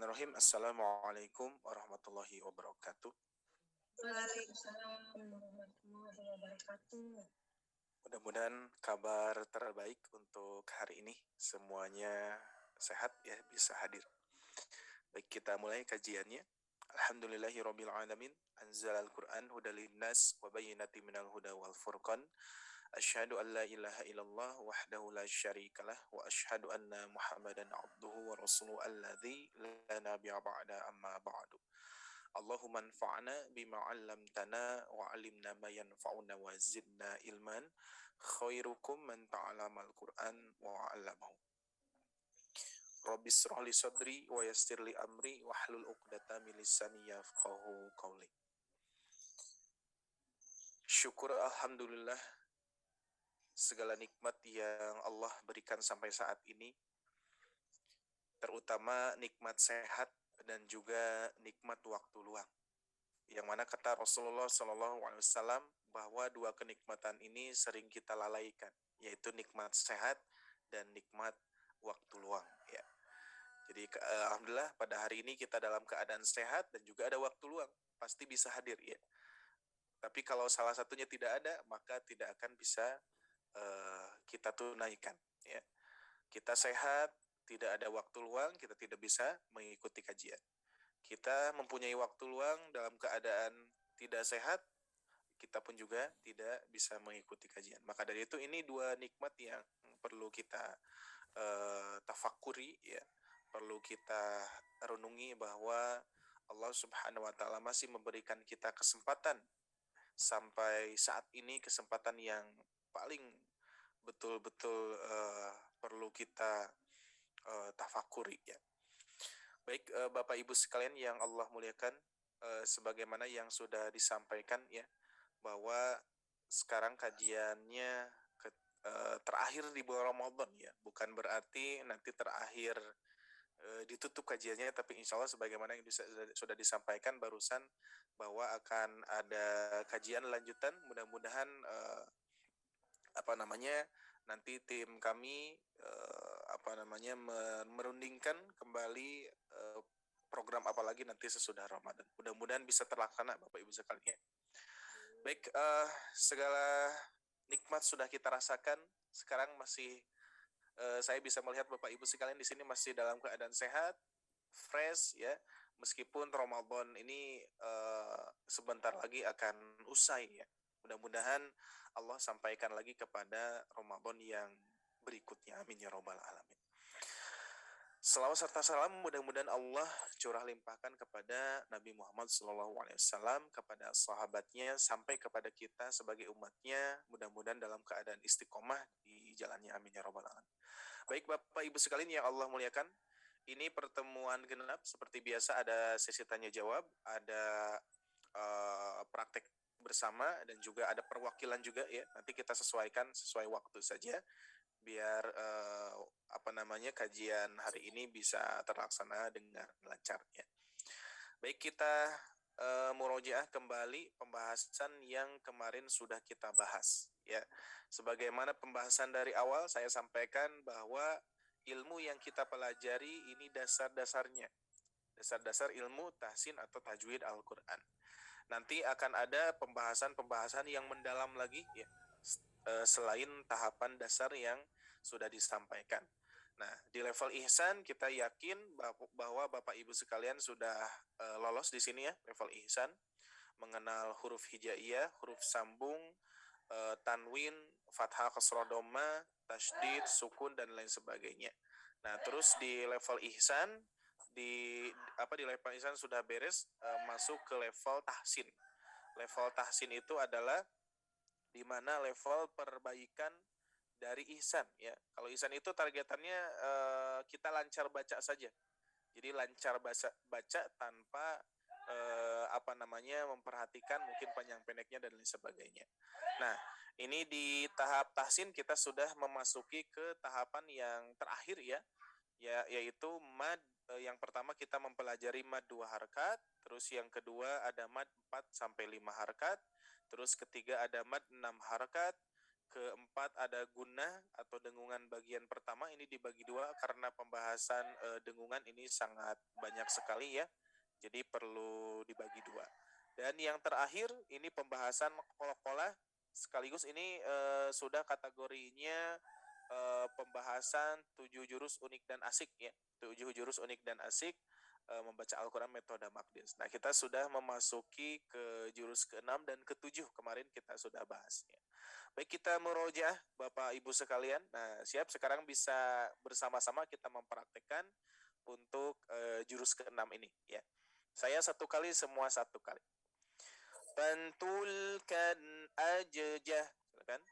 Bismillahirrahmanirrahim. Assalamualaikum warahmatullahi wabarakatuh. Waalaikumsalam warahmatullahi wabarakatuh. Mudah-mudahan kabar terbaik untuk hari ini. Semuanya sehat ya, bisa hadir. Baik, kita mulai kajiannya. Alhamdulillahirabbil alamin. Anzalal Qur'an hudal linnas wa bayyinatin minal huda wal furqan. Asyhadu an la ilaha illallah wahdahu la syarikalah wa asyhadu anna Muhammadan abduhu wa rasuluhu alladzi la nabiyya ba'da amma ba'du. Allahumma anfa'na bima 'allamtana wa 'allimna ma yanfa'una wa zidna ilman. Khairukum man ta'allamal Qur'an wa 'allamahu. Rabbi shrah li sadri wa yassir li amri wahlul 'uqdatam min lisani yafqahu qawli. Syukur alhamdulillah segala nikmat yang Allah berikan sampai saat ini, terutama nikmat sehat dan juga nikmat waktu luang. Yang mana kata Rasulullah SAW bahwa dua kenikmatan ini sering kita lalaikan, yaitu nikmat sehat dan nikmat waktu luang. Ya. Jadi alhamdulillah pada hari ini kita dalam keadaan sehat dan juga ada waktu luang, pasti bisa hadir ya. Tapi kalau salah satunya tidak ada, maka tidak akan bisa kita tunaikan ya. Kita sehat, tidak ada waktu luang, kita tidak bisa mengikuti kajian. Kita mempunyai waktu luang dalam keadaan tidak sehat, kita pun juga tidak bisa mengikuti kajian. Maka dari itu ini dua nikmat yang perlu kita tafakuri ya, perlu kita renungi bahwa Allah Subhanahu wa taala masih memberikan kita kesempatan sampai saat ini, kesempatan yang paling betul-betul perlu kita tafakuri ya. Baik Bapak Ibu sekalian yang Allah muliakan, sebagaimana yang sudah disampaikan ya, bahwa sekarang kajiannya terakhir di bulan Ramadan ya, bukan berarti nanti terakhir ditutup kajiannya, tapi insya Allah sebagaimana yang sudah disampaikan barusan bahwa akan ada kajian lanjutan. Mudah-mudahan nanti tim kami merundingkan kembali program apalagi nanti sesudah Ramadan. Mudah-mudahan bisa terlaksana Bapak Ibu sekalian. Baik, segala nikmat sudah kita rasakan. Sekarang masih saya bisa melihat Bapak Ibu sekalian di sini masih dalam keadaan sehat, fresh ya. Meskipun Ramadan ini sebentar lagi akan usai ya. Mudah-mudahan Allah sampaikan lagi kepada Ramadan yang berikutnya. Amin ya rabbal alamin. Selawat serta salam mudah-mudahan Allah curah limpahkan kepada Nabi Muhammad SAW, kepada sahabatnya, sampai kepada kita sebagai umatnya. Mudah-mudahan dalam keadaan istiqomah di jalannya. Amin ya rabbal alamin. Baik Bapak Ibu sekalian yang Allah muliakan, ini pertemuan genap seperti biasa, ada sesi tanya jawab, ada praktek bersama, dan juga ada perwakilan juga ya. Nanti kita sesuaikan sesuai waktu saja biar kajian hari ini bisa terlaksana dengan lancar ya. Baik, kita murojaah kembali pembahasan yang kemarin sudah kita bahas ya. Sebagaimana pembahasan dari awal saya sampaikan bahwa ilmu yang kita pelajari ini dasar-dasarnya, dasar-dasar ilmu tahsin atau tajwid Al-Qur'an. Nanti akan ada pembahasan-pembahasan yang mendalam lagi ya, selain tahapan dasar yang sudah disampaikan. Nah, di level ihsan kita yakin bahwa Bapak Ibu sekalian sudah lolos di sini ya, level ihsan, mengenal huruf hijaiyah, huruf sambung, tanwin, fathah, kasrah, dhamma, tasydid, sukun, dan lain sebagainya. Nah, terus di level ihsan, di level ihsan sudah beres, masuk ke level tahsin. Level tahsin itu adalah di mana level perbaikan dari ihsan ya. Kalau ihsan itu targetannya kita lancar baca saja. Jadi lancar baca tanpa memperhatikan mungkin panjang pendeknya dan lain sebagainya. Nah, ini di tahap tahsin kita sudah memasuki ke tahapan yang terakhir ya, yaitu mad. Yang pertama kita mempelajari mad 2 harakat, terus yang kedua ada mad 4 sampai 5 harakat, terus ketiga ada mad 6 harakat, keempat ada gunnah atau dengungan bagian pertama, ini dibagi dua karena pembahasan dengungan ini sangat banyak sekali ya. Jadi perlu dibagi dua. Dan yang terakhir ini pembahasan qolaqolah, sekaligus ini sudah kategorinya pembahasan 7 jurus unik dan asik ya. 7 jurus unik dan asik membaca Al-Quran metode Maqdis. Nah, kita sudah memasuki ke jurus ke-6 dan ke-7. Kemarin kita sudah bahas ya. Baik, kita murojaah Bapak Ibu sekalian. Nah, siap sekarang bisa bersama-sama kita mempraktekkan untuk jurus ke-6 ini ya. Saya satu kali, semua satu kali. Pantulkan ajjah. Silakan.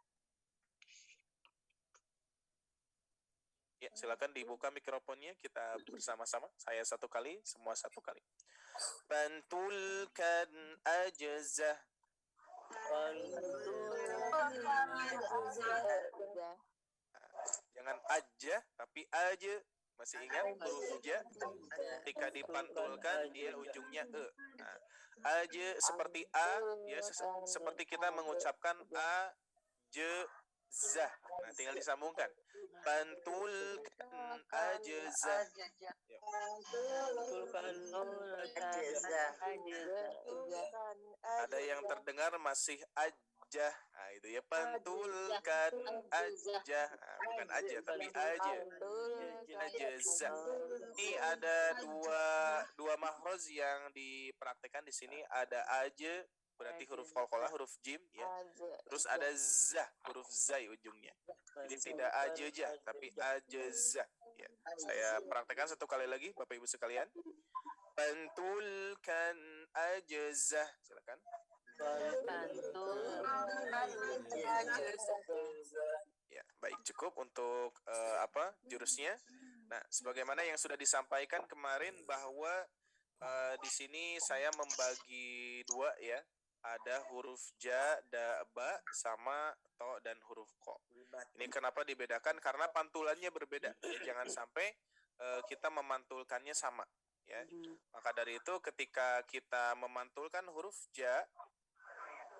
Ya, silakan dibuka mikrofonnya, kita bersama-sama. Saya satu kali, semua satu kali. Pantulkan ajzah. Jangan aja, tapi aja. Masih ingat huruf ja? Ketika dipantulkan, dia ujungnya e. Nah, aja seperti a, ya seperti kita mengucapkan a, je, zah. Nah, tinggal disambungkan. Pantulkan ajzah. Ada yang terdengar masih aja. Nah, itu ya, pantulkan aja. Nah, bukan aja tapi aja. Ajzah. Ini ada dua mahroz yang dipraktekkan di sini. Ada aja berarti huruf qalqalah, huruf jim ya. Terus ada zah, huruf zai ujungnya. Jadi tidak ajjah tapi ajzah ya. Saya praktekkan satu kali lagi Bapak Ibu sekalian. Pantulkan ajzah. Silakan. Ya, baik, cukup untuk jurusnya. Nah, sebagaimana yang sudah disampaikan kemarin bahwa di sini saya membagi dua ya. Ada huruf ja, da, ba, sama to dan huruf ko. Ini kenapa dibedakan? Karena pantulannya berbeda. Ya, jangan sampai kita memantulkannya sama. Ya, maka dari itu ketika kita memantulkan huruf ja,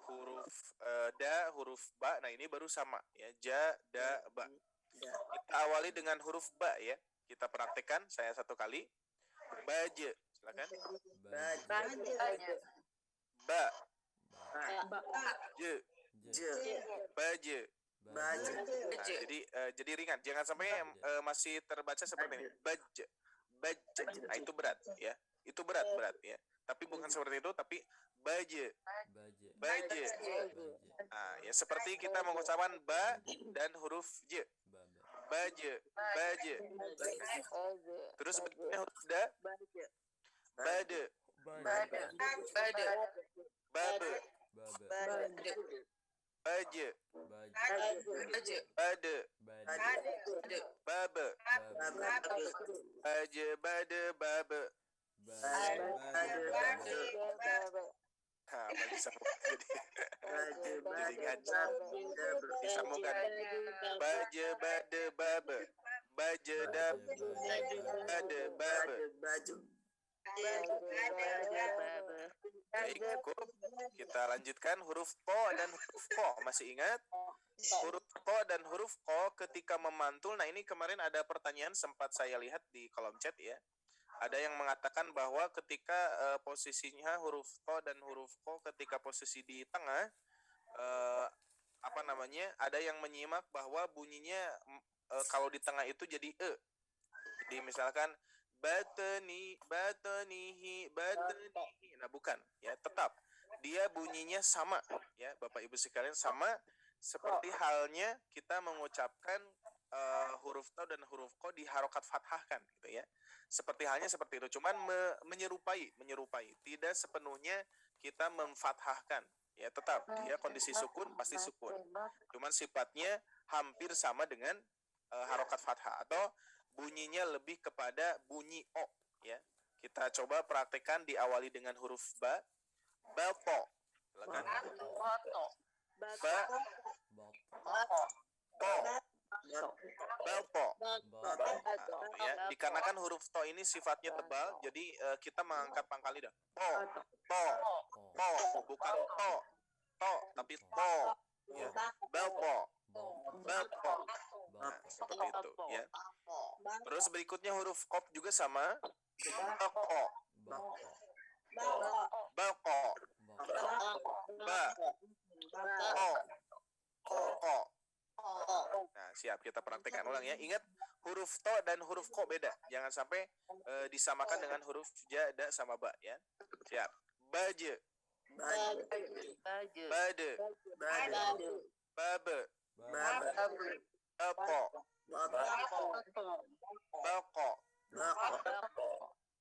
huruf da, huruf ba, nah ini baru sama ya, ja, da, ba. Kita awali dengan huruf ba ya. Kita praktekkan, saya satu kali. Baje, silakan. Ba. Je. Baje. Nah, jadi ringan, jangan sampai masih terbaca seperti ini. Baje. Nah, itu berat ya. Itu berat ya. Tapi bukan seperti itu, tapi baje. Nah, ya seperti kita mengucapkan ba dan huruf j. Baje. Terus huruf da. Bade. Babe. Baje. Bade. Babe. Baje, bade, babe. Nah, bagi sambungan jadi ngajak disambungkan. Baje, bade, babe. Baje, dab, bade, babe. Baik, cukup. Kita lanjutkan huruf ko dan huruf ko. Masih ingat? Huruf ko dan huruf ko ketika memantul. Nah, ini kemarin ada pertanyaan sempat saya lihat di kolom chat ya. Ada yang mengatakan bahwa ketika posisinya huruf ko dan huruf ko ketika posisi di tengah, ada yang menyimak bahwa bunyinya kalau di tengah itu jadi e. Jadi misalkan batanihi. Nah, bukan ya, tetap dia bunyinya sama ya Bapak Ibu sekalian, sama seperti halnya kita mengucapkan huruf ta dan huruf ko di harokat fathahkan gitu ya. Seperti halnya seperti itu, cuman menyerupai, tidak sepenuhnya kita memfathahkan ya, tetap dia kondisi sukun pasti sukun. Cuman sifatnya hampir sama dengan harokat fathah atau bunyinya lebih kepada bunyi o ya. Kita coba praktekkan diawali dengan huruf ba. Bato. Silakan. Ba. To. Bato. Ya, dikarenakan huruf to ini sifatnya tebal, jadi kita mengangkat pangkal lidah. To, bukan to, tapi to. Ya. Bato. bako. Nah, seperti itu ya. Terus berikutnya huruf qaf juga sama, bako, bako, ba, ko. Nah, siap, kita praktekkan ulang ya. Ingat, huruf to dan huruf ko beda. Jangan sampai disamakan dengan huruf ja, da, sama ba ya. Siap. Baje, bade, babe, bako, bako,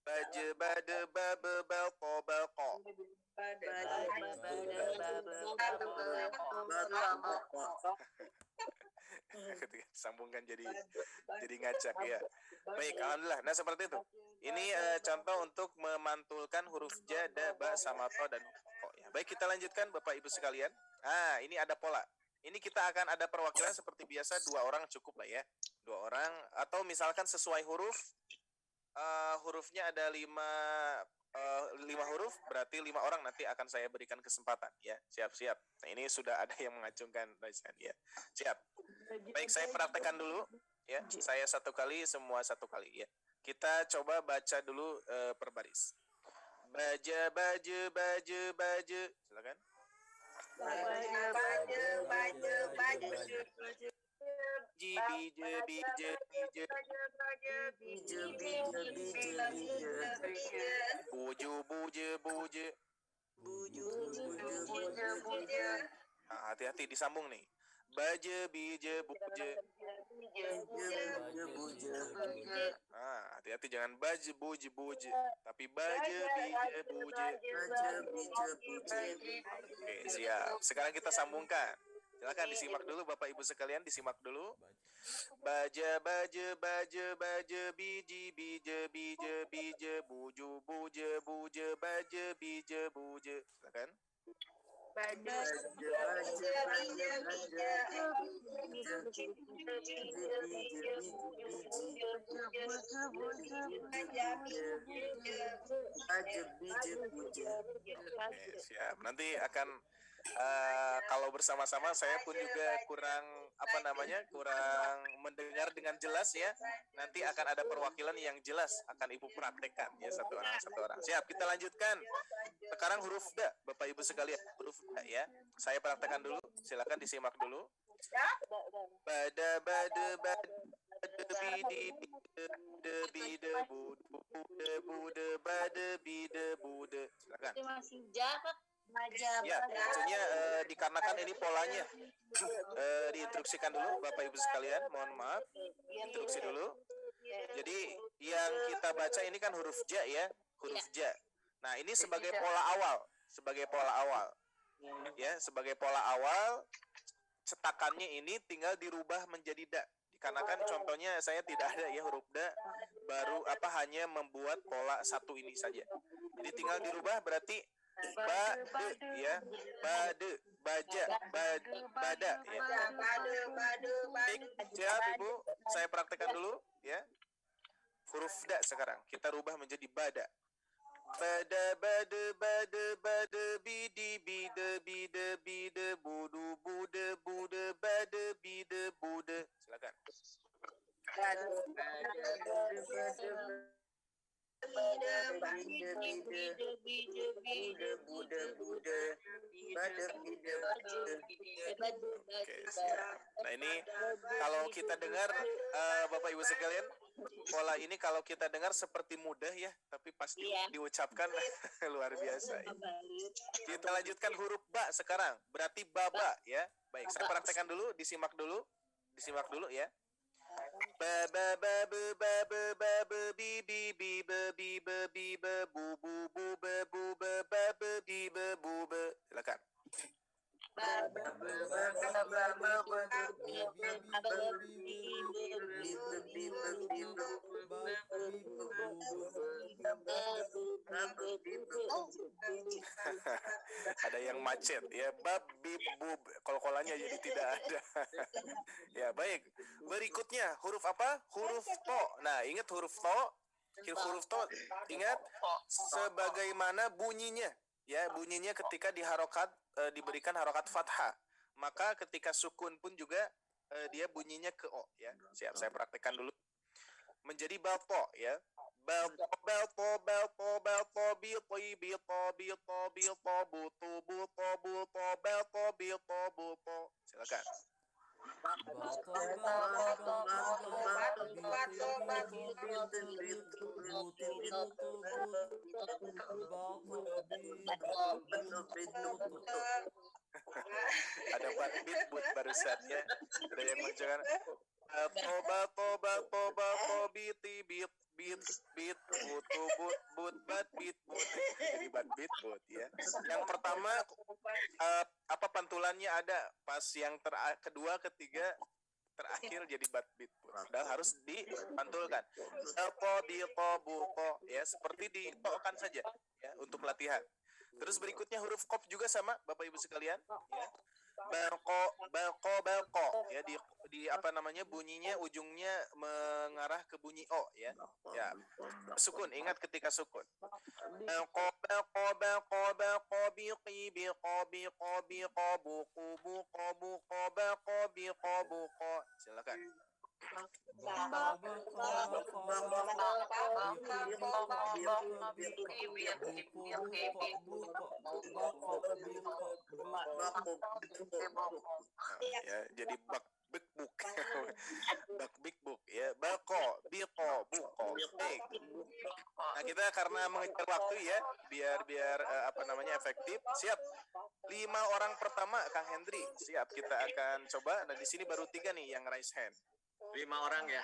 baje, bade, babe, bako, bako. Ketika disambungkan jadi ngacak ya. Baik, alhamdulillah. Nah, seperti itu. Ini contoh untuk memantulkan huruf ja, da, ba, sama to dan ko ya. Baik, kita lanjutkan Bapak Ibu sekalian. Ah, ini ada pola. Ini kita akan ada perwakilan seperti biasa, 2 orang cukup lah ya. 2 orang atau misalkan sesuai huruf, hurufnya ada 5 huruf, berarti 5 orang nanti akan saya berikan kesempatan ya. Siap-siap. Nah, ini sudah ada yang mengacungkan raisan ya. Siap. Baik, saya praktekkan dulu ya. Saya 1 kali, semua 1 kali ya. Kita coba baca dulu per baris. Baja, baje, baje, baje. Silakan. Ji, bije, bije, bije. Buje, buje, buje. Nah, hati-hati disambung nih. Baje, bije, buje. Ah, hati-hati jangan baje, buje, buje. Tapi baje, bije, buje. Oke, siap. Sekarang kita sambungkan. Silakan disimak dulu Bapak Ibu sekalian, disimak dulu. Baja, baje, baje, baje, biji, bije, bije, bije, buju, buje, buje, baje, bije, buje. Silakan. Oke, siap. Nanti akan kalau bersama-sama saya pun juga kurang kurang mendengar dengan jelas ya. Nanti akan ada perwakilan yang jelas akan Ibu praktekkan ya, satu orang. Siap, kita lanjutkan. Sekarang huruf da, Bapak Ibu sekalian, huruf da ya. Saya praktekkan dulu. Silakan disimak dulu. Bada, bada, bada, bidi, bide, bide, bude, bude, bade, bide, bude. Silakan. Ya, maksudnya dikarenakan ini polanya diinstruksikan dulu Bapak Ibu sekalian, mohon maaf, instruksi dulu. Jadi yang kita baca ini kan huruf ja ya, huruf ja. Nah, ini sebagai pola awal, ya, sebagai pola awal, cetakannya ini tinggal dirubah menjadi da. Dikarenakan contohnya saya tidak ada ya huruf da, baru hanya membuat pola 1 ini saja. Jadi tinggal dirubah berarti bade ya, bade, baja, bada ya. Baik, siap Ibu, saya praktekkan dulu ya. Huruf da sekarang kita rubah menjadi bada. Bada, bade, bade, bade, bidi, bide, bide, bide, budu, bude, bude, bade, bide, bude. Silakan. Oke, siap. Nah, ini kalau kita dengar Bapak Ibu sekalian, pola ini kalau kita dengar seperti mudah ya, tapi pasti diucapkan luar biasa. Kita lanjutkan huruf ba sekarang, berarti baba ya. Baik, saya praktekkan dulu, disimak dulu ya. Ba ba ba ba ba ba ba ba bi bi bi ba bi ba bi ba bu bu bu ba bu ba ba ba bi ba bu ba. Silakan. Ada yang macet ya, bab bib bub, kol-kolannya jadi tidak ada. Ya, baik. Berikutnya huruf apa? Huruf to. Nah, ingat huruf to. Huruf to, ingat sebagaimana bunyinya. Ya, bunyinya ketika diberikan harokat fathah. Maka ketika sukun pun juga dia bunyinya ke O ya. Siap, saya praktekkan dulu. Menjadi balto ya. Balto, balto, balto, balto, bilto, bilto, bilto, bilto, buto, buto, buto, balto, bilto, buto. Silakan. Ada beat but barusan ya. Ada yang menunjukkan bato bato bato biti bit bit bit butu but but bat bit but jadi bat bit but ya. Yang pertama apa pantulannya ada pas yang kedua ketiga terakhir jadi bat bit but. Padahal harus dipantulkan. Bato bito buto ya seperti ditokan saja ya untuk latihan. Terus berikutnya huruf kop juga sama Bapak Ibu sekalian ya. Balko, balko, balko ya di apa namanya bunyinya ujungnya mengarah ke bunyi O ya. Ya. Sukun, ingat ketika sukun. Balko, balko, balko, balko, biqi, biqo, biqo, biqo, buku, buko, buko, balko, biqo, buko. Silakan. Ya, jadi bak big book. Bak big book ya. Bako, biko, buko, big. Nah, kita karena mengejar waktu ya, biar apa namanya efektif. Siap. 5 orang pertama Kang Hendri. Siap, kita akan coba. Dan di sini baru 3 nih yang raise hand. 5 orang ya.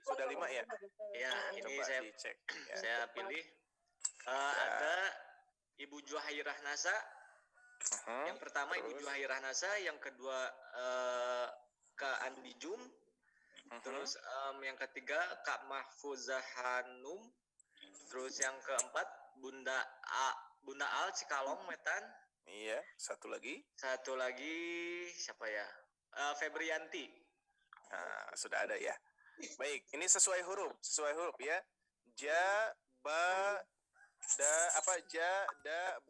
Sudah 5 ya. Ya, ini coba saya dicek. Ya. Saya pilih ada Ibu Juhairah Nasa. Yang pertama Ibu Juhairah Nasa, yang kedua Kak Andi Jum. Terus yang ketiga Kak Mahfuzah Hanum. Terus yang keempat Bunda Al Cikalong Metan. Iya, satu lagi siapa ya? Febrianti. Nah, sudah ada ya. Baik, ini sesuai huruf ya. Ja, ba, da,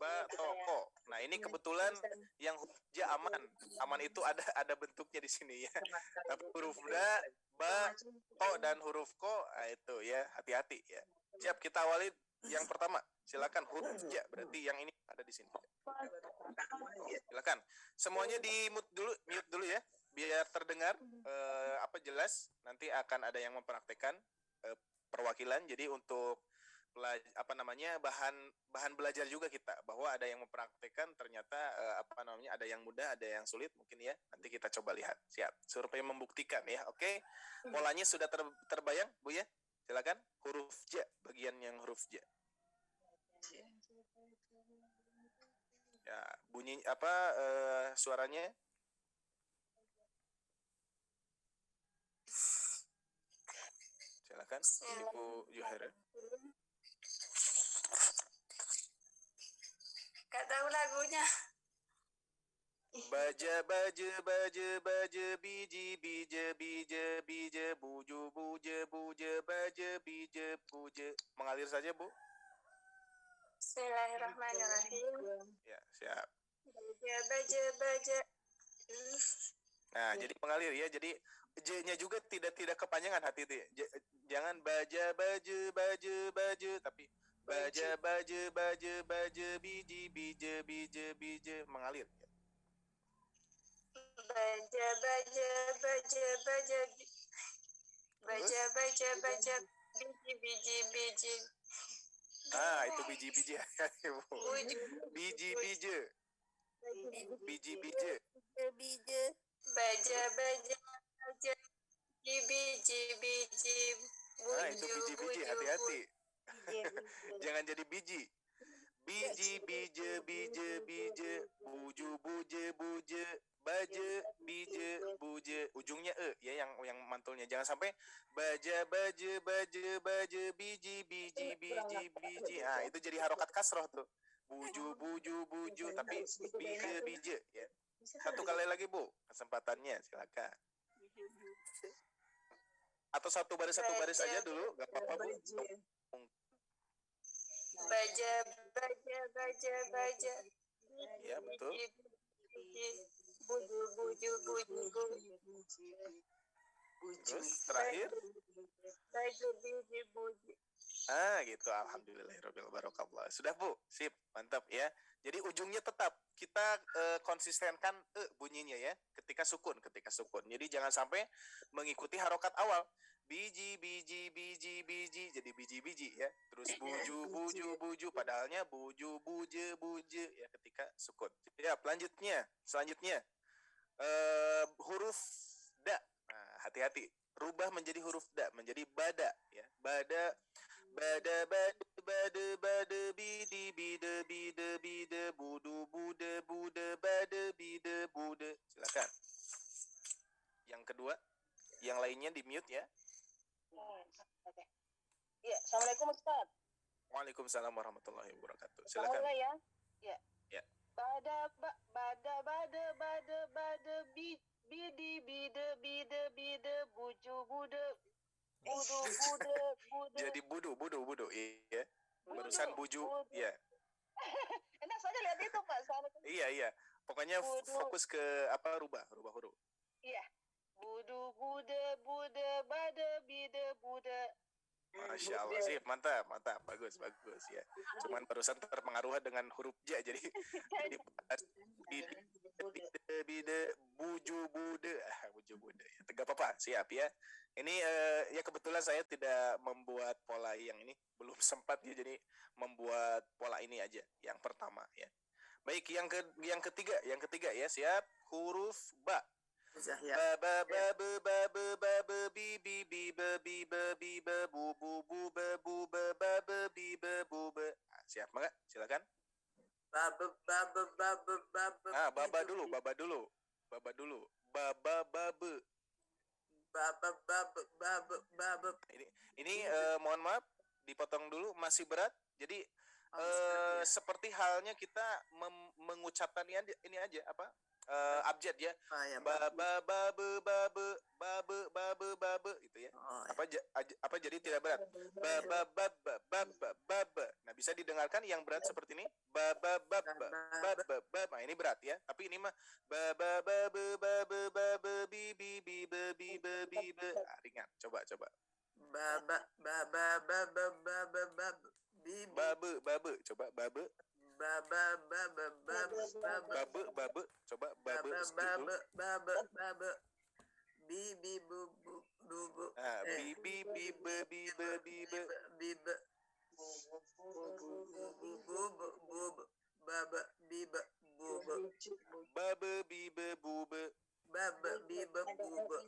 ba, to, ko. Nah, ini kebetulan yang huruf ja aman itu ada bentuknya di sini ya. Tapi huruf da, ba, to dan huruf ko, nah itu ya, hati-hati ya. Siap, kita awali yang pertama. Silakan huruf ja, berarti yang ini ada di sini. Silakan. Semuanya di mute dulu ya, biar terdengar jelas. Nanti akan ada yang mempraktekkan perwakilan. Jadi untuk bahan belajar juga kita bahwa ada yang mempraktekkan ternyata ada yang mudah, ada yang sulit mungkin ya. Nanti kita coba lihat. Siap. Survei membuktikan ya. Oke. Polanya sudah terbayang, Bu ya? Silakan huruf ja, bagian yang huruf ja. Ya, bunyi suaranya? Silakan Ibu Juhairah. Gak tahu lagunya. Baja biji buju baja bija buja. Mengalir saja Bu. Bismillahirrahmanirrahim. Ya, siap. Baja. Nah, jadi mengalir ya. Jadi J-nya juga tidak kepanjangan, hati-hati. Jangan baja tapi baja biji bija mengalir. Baja biji. Ah, itu biji-biji. Biji-biji. Baja biji. Ah, itu biji-biji, hati-hati. Jangan jadi biji. Biji buje baje buje ujungnya ya yang mantulnya. Jangan sampai baja biji. Ah, itu jadi harokat kasroh tuh. Buju tapi bije ya. Satu kali lagi Bu, kesempatannya silakan. Atau satu baris aja dulu, gak apa-apa Bu. Baja. Ya, betul. buju buju buju Terus terakhir baju biji buji. Gitu. Alhamdulillahirabbil barakallah. Sudah Bu, sip, mantap ya. Jadi ujungnya tetap kita konsistenkan bunyinya ya ketika sukun. Jadi jangan sampai mengikuti harokat awal. Biji biji biji biji jadi biji-biji ya. Terus buju buju buju padahalnya buju buje buje ya ketika sukun. Ya, selanjutnya huruf da. Nah, hati-hati. Rubah menjadi huruf da, menjadi bada ya. Bada bada bidi bide bide bide budu bude bude bada bide bude. Silakan. Yang kedua, yang lainnya di mute ya. Iya, assalamualaikum Ustaz. Waalaikumsalam warahmatullahi wabarakatuh. Silakan. Ya. Ya. Ya. Bada bidi bide buju bude bude. Jadi budu iya. Barusan buju ya. Enak saja lihat itu Pak. Iya. Pokoknya fokus ke rubah huruf. Iya. Bude bada bide bude. Masya Allah, sip, mantap, bagus ya. Cuman barusan terpengaruh dengan huruf ja, jadi bide buju bude ya. Tegak apa, siap ya. Ini ya kebetulan saya tidak membuat pola yang ini, belum sempat ya, jadi membuat pola ini aja, yang pertama ya. Baik, yang ketiga ya, siap. Huruf ba. Ba bi bi ba bu bu ba bi bu. Siap, Maka? Silakan. Baba dulu. Ini mohon maaf dipotong dulu, masih berat. Jadi seperti halnya kita mengucapkan ini aja abjad ya. Babe gitu ya. Apa jadi tidak berat? Nah, bisa didengarkan yang berat seperti ini. Nah, ini berat ya. Tapi ini mah ringan. Coba. Babe. Coba babe. Babe. Coba babe. Bibi bu baba biba bube.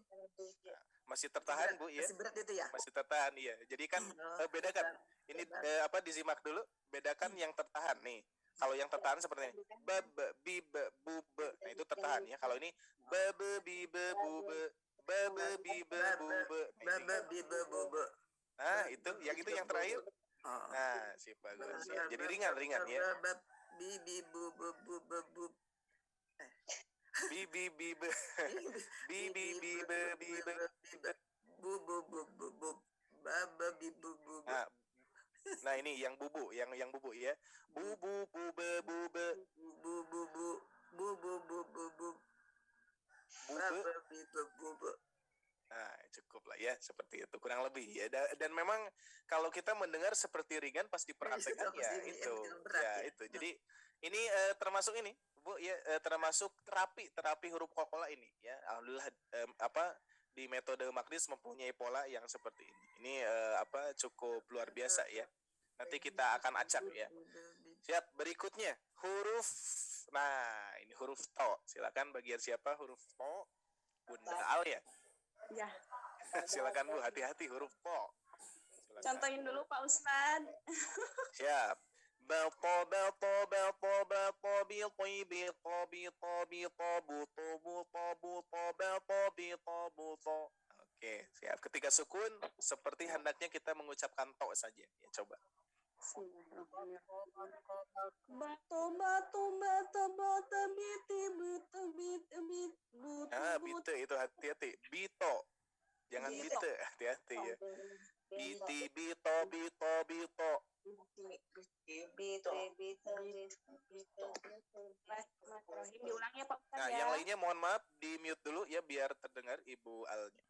Masih tertahan Bu ya? Masih berat itu ya? Masih tertahan iya. Jadi kan bedakan. Ini disimak dulu. Bedakan yang tertahan nih. Kalau yang tertahan seperti ini. Babe bibe bube. Nah, itu tertahan ya. Kalau ini babe bibe bube. Babe bibe bube. Nah, itu yang terakhir. Nah, sip bagus ya. Jadi ringan ya. Bibi bube Bibi bibe. Bibi bibe bibe. Baba bibu. Nah, ini yang bubu ya. Bubu bube bube. Bube. Nah, cukup lah ya, seperti itu kurang lebih ya. Dan memang kalau kita mendengar seperti ringan pas dipraktekkan ya itu. Itu. Jadi ini termasuk ini, Bu ya, termasuk terapi huruf qalqalah ini ya. Alhamdulillah di metode Magnis mempunyai pola yang seperti ini. Ini cukup luar biasa ya. Nanti kita akan acak ya. Siap, berikutnya huruf. Nah, ini huruf to. Silakan bagian siapa huruf to? Bunda Alia. Ya. Silakan Bu, hati-hati huruf to. Silakan. Contohin dulu Pak Ustad. Siap. Oke, siap. Ketika sukun seperti hendaknya kita mengucapkan to saja. Ya, coba. Bite itu hati-hati. Bito. Jangan bite, hati-hati ya. Biti bito. Diulang ya Pak Ustad Nah, ya. mulainya mohon maaf di mute dulu ya biar terdengar Ibu Alnya.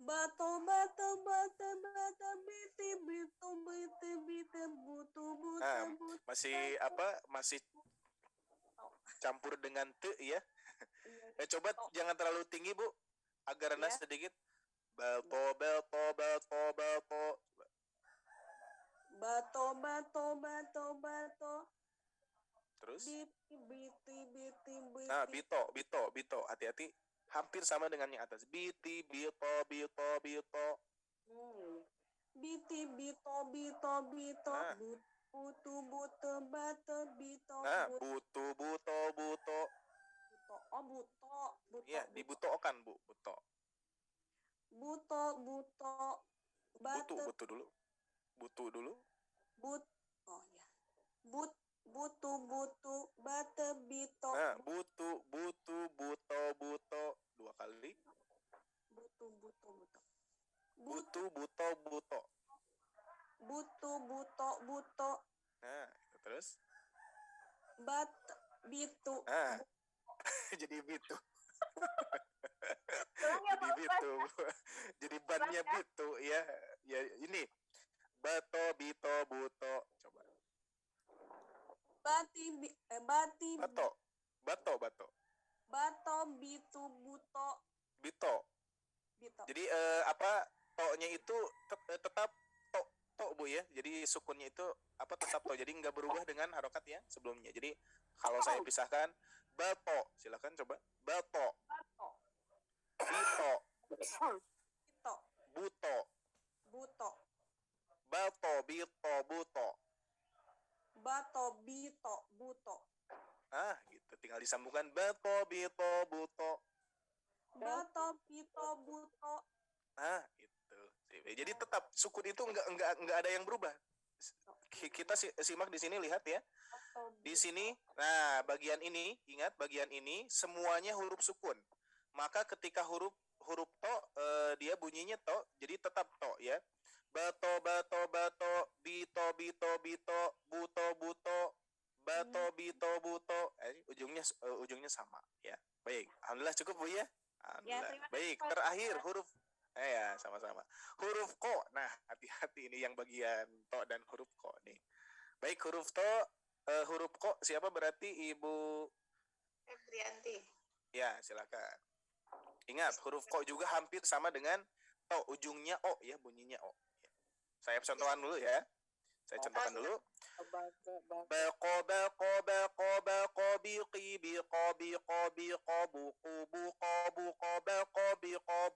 Bato bato bato bato biti bitu biti biti butu butu Nah, butu. masih masih campur dengan te ya. Coba jangan terlalu tinggi Bu, agak rendah Ya. sedikit. Belto belto belto belto. Bato bato bato bato. Terus? Biti biti biti biti. Nah, bito, hati-hati. Hampir sama dengan yang atas. Biti, bito. Biti bito bito bito. Nah. Butu butu bato bito. Nah, butu buto. buto. Oh buto buto. Iya, dibutokan Bu, buto. Buto buto. Butu dulu. Oh ya. Butu bate bito. Nah, buto. 2 kali. Butu Buto. Nah, terus. Bitu. Nah, jadi bitu. Tolong ya, Pak Jadi bitu. Jadi bannya bitu ya. Ya ini. Bato, bito, buto. Coba. Bati Bato. bato bitu buto Bito. bito. Jadi to-nya itu tetap to Bu ya. Jadi sukunnya itu tetap to. Jadi nggak berubah dengan harokat ya sebelumnya. Jadi kalau saya pisahkan bato, silakan coba. Bato, Bato bito, bito buto, buto bato, bito, buto. bato bito buto Gitu. Tinggal disambungkan bato, bito, buto. bato bito buto. Gitu. Jadi tetap sukun itu nggak ada yang berubah. Kita simak di sini, lihat ya. Di sini, nah bagian ini, ingat bagian ini semuanya huruf sukun. Maka ketika huruf to, dia bunyinya to, jadi tetap to ya. Bato, bito, buto, bato, bito, buto. Ujungnya sama ya. Baik, alhamdulillah cukup Bu ya. Alhamdulillah. terima kasih, Baik, Pak. terakhir huruf ya sama-sama. Huruf ko. Nah, hati-hati ini yang bagian to dan huruf ko nih. Baik, huruf to, huruf ko siapa berarti Ibu? Febrianti. Ya, silakan. Ingat, huruf ko juga hampir sama dengan to, ujungnya o ya, bunyinya o. Saya contohkan dulu ya. Saya contohkan dulu. Bako, biqi, biqo,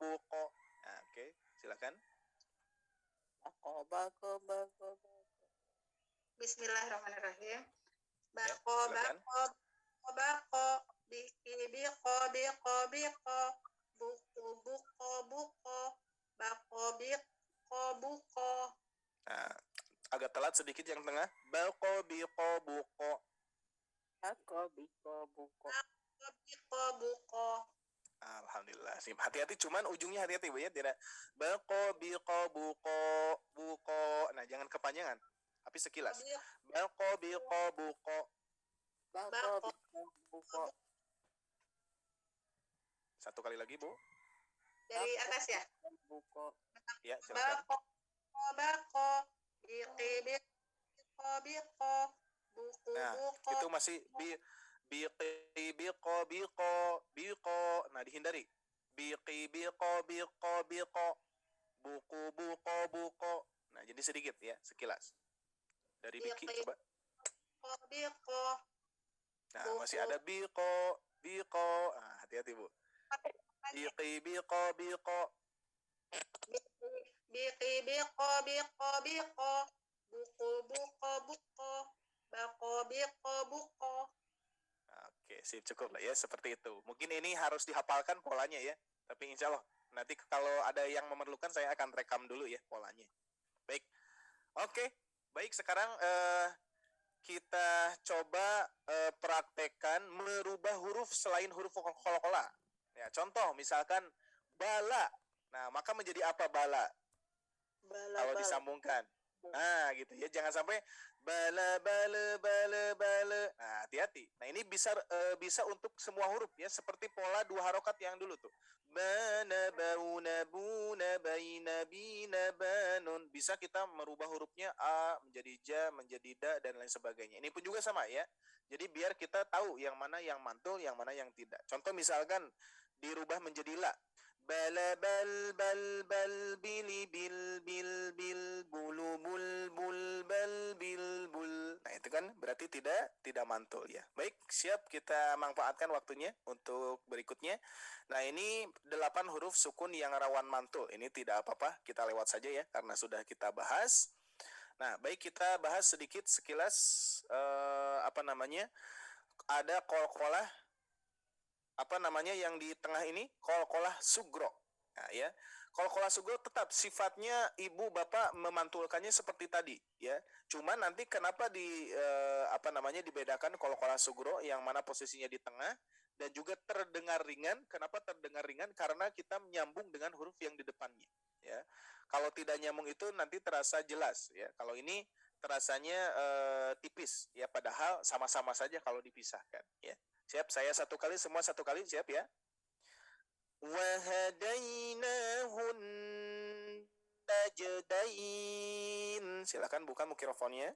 buko. Nah, oke, silakan. Bismillahirrahmanirrahim. Ya, Bako, silakan. bako, biki, biko, buko, bako, biko, buko. Nah, agak telat sedikit yang tengah. Bako, biqo, buko. Biko, buko. Alhamdulillah. Hati-hati, cuman ujungnya hati-hati Bu ya, tidak bako, biqo, buko. Nah, jangan kepanjangan. Tapi sekilas. Bako, biqo, buko. Bako. Satu kali lagi Bu. Dari atas ya. Ya, silakan. Bako, biki, biko, Nah, buko. itu masih biqi, biqo. Nah, dihindari. Biqi, biqo. Buko. Nah, jadi sedikit ya, sekilas. Dari biki coba. Biko. Nah, masih ada biqo. Nah, hati-hati Bu. Biqi, biqo. Biki, biko, buko. Bako, biko, buko. Oke, sip, cukup lah ya, seperti itu. Mungkin ini harus dihafalkan polanya ya. Tapi insya Allah nanti kalau ada yang memerlukan saya akan rekam dulu ya polanya. Baik, oke, baik sekarang kita coba praktekkan merubah huruf selain huruf qalqalah. Ya, contoh misalkan bala. Nah, maka menjadi apa bala? Kalau disambungkan Nah, gitu ya. Jangan sampai bala bala bala bala. Nah, hati-hati. Nah, ini bisa untuk semua huruf ya, seperti pola 2 harokat yang dulu tuh. Bana bauna buna baina bina banun. Bisa kita merubah hurufnya a menjadi ja, menjadi da dan lain sebagainya. Ini pun juga sama ya. Jadi biar kita tahu yang mana yang mantul, yang mana yang tidak. Contoh misalkan dirubah menjadi la. Bala bal bal bal bili bil bil bil bulu bul bul bal bil bul. Nah, itu kan berarti tidak mantul ya. Baik, siap kita manfaatkan waktunya untuk berikutnya. Nah, ini 8 huruf sukun yang rawan mantul. Ini tidak apa-apa, kita lewat saja ya karena sudah kita bahas. Nah, baik kita bahas sedikit sekilas ada qalqalah yang di tengah ini qalqalah sugro. Nah, ya. Qalqalah sugro tetap sifatnya ibu bapak memantulkannya seperti tadi, ya. Cuma nanti kenapa dibedakan qalqalah sugro yang mana posisinya di tengah dan juga terdengar ringan. Kenapa terdengar ringan? Karena kita menyambung dengan huruf yang di depannya, ya. Kalau tidak nyambung itu nanti terasa jelas, ya. Kalau ini terasanya tipis, ya. Padahal sama-sama saja kalau dipisahkan, ya. Siap, saya satu kali, semua satu kali, siap ya. Wahadainahun najdain. Silakan buka mikrofonnya.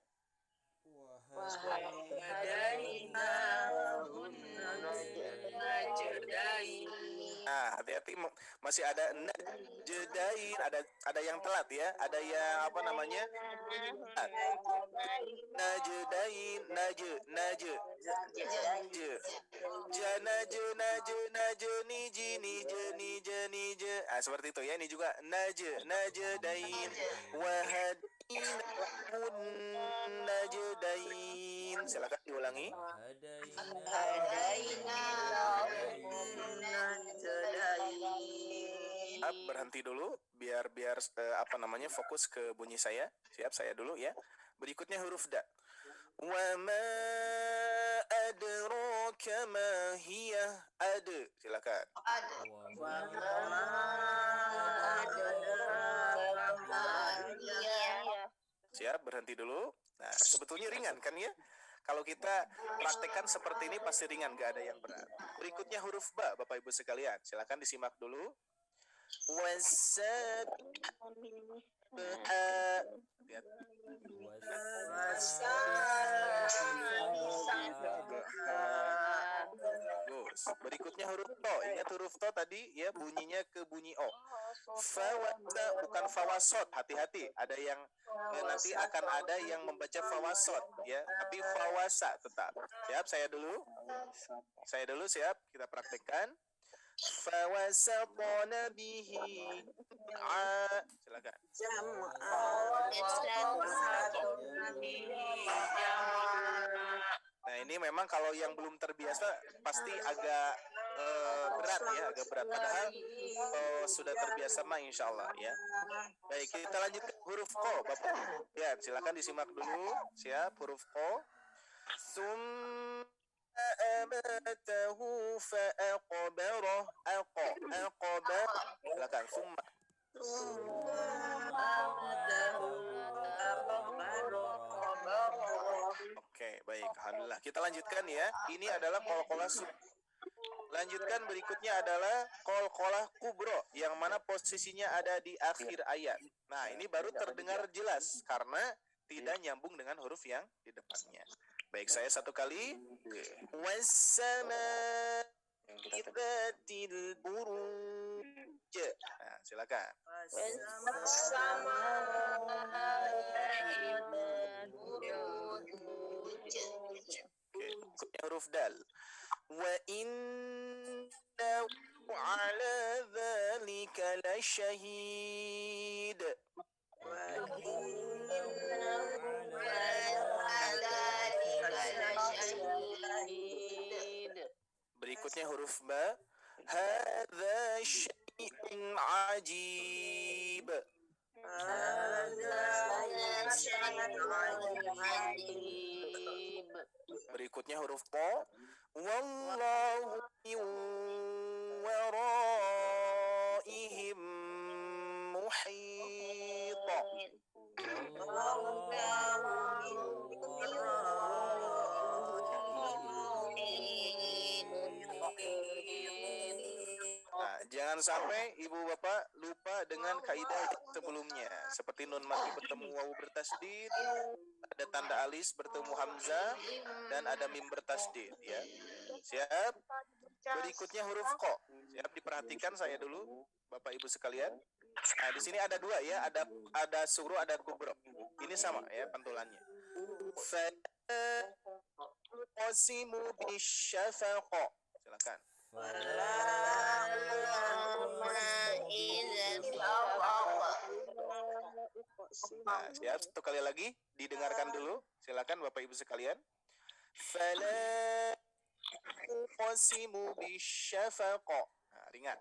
Nah, hati-hati masih ada najdain, ada yang telat ya, ada yang najdain, seperti itu ya. Ini juga najdain wahadinahun najdain. Silakan diulangi. Berhenti dulu biar fokus ke bunyi saya. Siap, saya dulu ya. Berikutnya huruf da. Wa ma adraka ma hiya ad. Silakan. Siap, berhenti dulu. Nah, sebetulnya ringan kan ya? Kalau kita praktekkan seperti ini pasti ringan, gak ada yang berat. Berikutnya huruf ba, Bapak Ibu sekalian. Silakan disimak dulu. Bagus. Berikutnya huruf to. Ingat huruf to tadi ya, bunyinya ke bunyi o. Fawasa, bukan fawasot. Hati-hati. Ada yang nanti akan ada yang membaca fawasot ya, tapi fawasa tetap. Siap, saya dulu siap. Kita praktekkan. Fawasatna bihi silakan. Nah, ini memang kalau yang belum terbiasa pasti agak berat ya, agak berat. Padahal sudah terbiasa mah insya Allah ya. Baik, kita lanjut ke huruf ko, Bapak. Ya, silakan disimak dulu. Siap, huruf ko. Amatahu fa'aqbarah. Aqbar. Silakan. Oke, baik. Alhamdulillah. Kita lanjutkan ya. Ini adalah qalqalah Lanjutkan berikutnya adalah qalqalah kubro yang mana posisinya ada di akhir ayat. Nah, ini baru terdengar jelas karena tidak nyambung dengan huruf yang di depannya. Baik, saya satu kali. Wassama'idatil buruj. Nah, silakan. Oke, huruf dal. Wa innahu ala dzalika lasyahid. Berikutnya huruf ba. Hadza syai'un ajib. Berikutnya huruf po. Wallahu min waraihim muhit. Nah, jangan sampai ibu bapak lupa dengan kaidah sebelumnya. Seperti nun mati bertemu wawu bertasdid, ada tanda alis bertemu hamzah, dan ada mim bertasdid. Ya, siap. Berikutnya huruf ko. Siap, diperhatikan saya dulu, bapak ibu sekalian. Nah, di sini ada dua ya, ada suru, ada kubro. Ini sama ya pantulannya. Qasimu bisyafaqo. Silakan. Nah, siap, satu kali lagi didengarkan dulu. Silakan bapak ibu sekalian. Fala uqsimu bisyafaqo. Nah, ringan.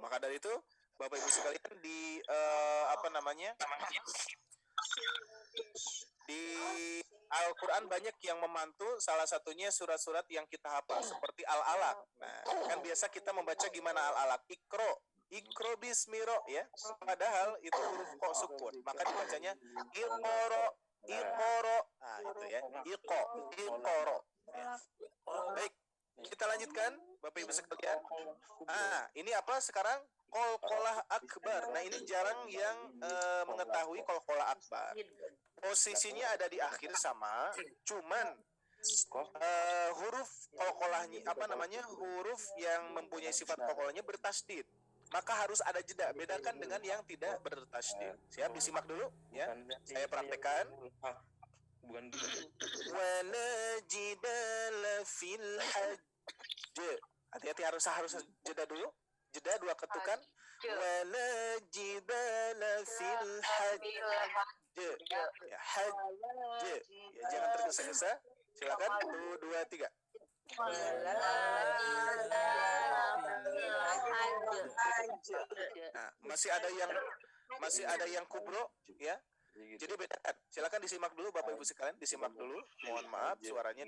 Maka dari itu bapak ibu sekalian di di Al-Quran banyak yang memantu, salah satunya surat-surat yang kita hafal seperti Al-Alaq. Nah, kan biasa kita membaca gimana Al-Alaq? Ikro bismiro ya. Padahal itu huruf kok sukun, maka dibacanya iqoro. Nah, itu ya. Iqoro. Ya. Baik, kita lanjutkan bapak ibu sekalian. Ah, ini apa sekarang? Qalqalah akbar. Nah, ini jarang yang mengetahui qalqalah akbar. Posisinya ada di akhir sama, cuman huruf qalqalahnya huruf yang mempunyai sifat qalqalahnya bertasdid. Maka harus ada jeda. Bedakan dengan yang tidak bertasdid. Siap, disimak dulu ya. Saya praktekkan. Wala jidala fil hajj. Hati-hati, harus jeda dulu. Jeda dua ketukan. Wala jidala fil hajj. Ya, hajj. Ya, jangan tergesa-gesa. Silakan. 1, 2, 3. Nah, masih ada yang kubro ya. Jadi bedakan. Silakan disimak dulu bapak ibu sekalian, disimak dulu. Mohon maaf suaranya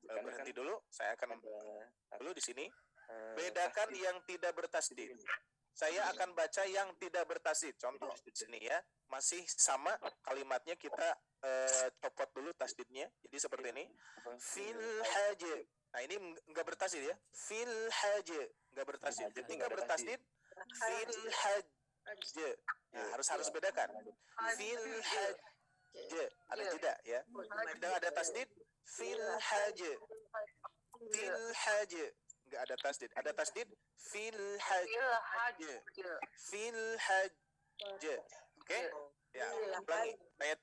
berhenti dulu. Saya akan dulu di sini. Bedakan yang tidak bertasdid. Saya akan baca yang tidak bertasdid. Contoh di sini ya, masih sama kalimatnya, kita copot dulu tasdidnya. Jadi seperti ini. Fil hajj. Nah, ini enggak bertasdid ya. Fil hajj enggak bertasdid. Jadi enggak bertasdid. Fil hajj. Nah, harus bedakan. Fil hajj. Ada jeda ya. Ada tasdid. Fil hajj. Fil hajj. Enggak ada tasdid. Ada tasdid. Fil hajj. Fil hajj. Oke? Ya, ulangi. Ayat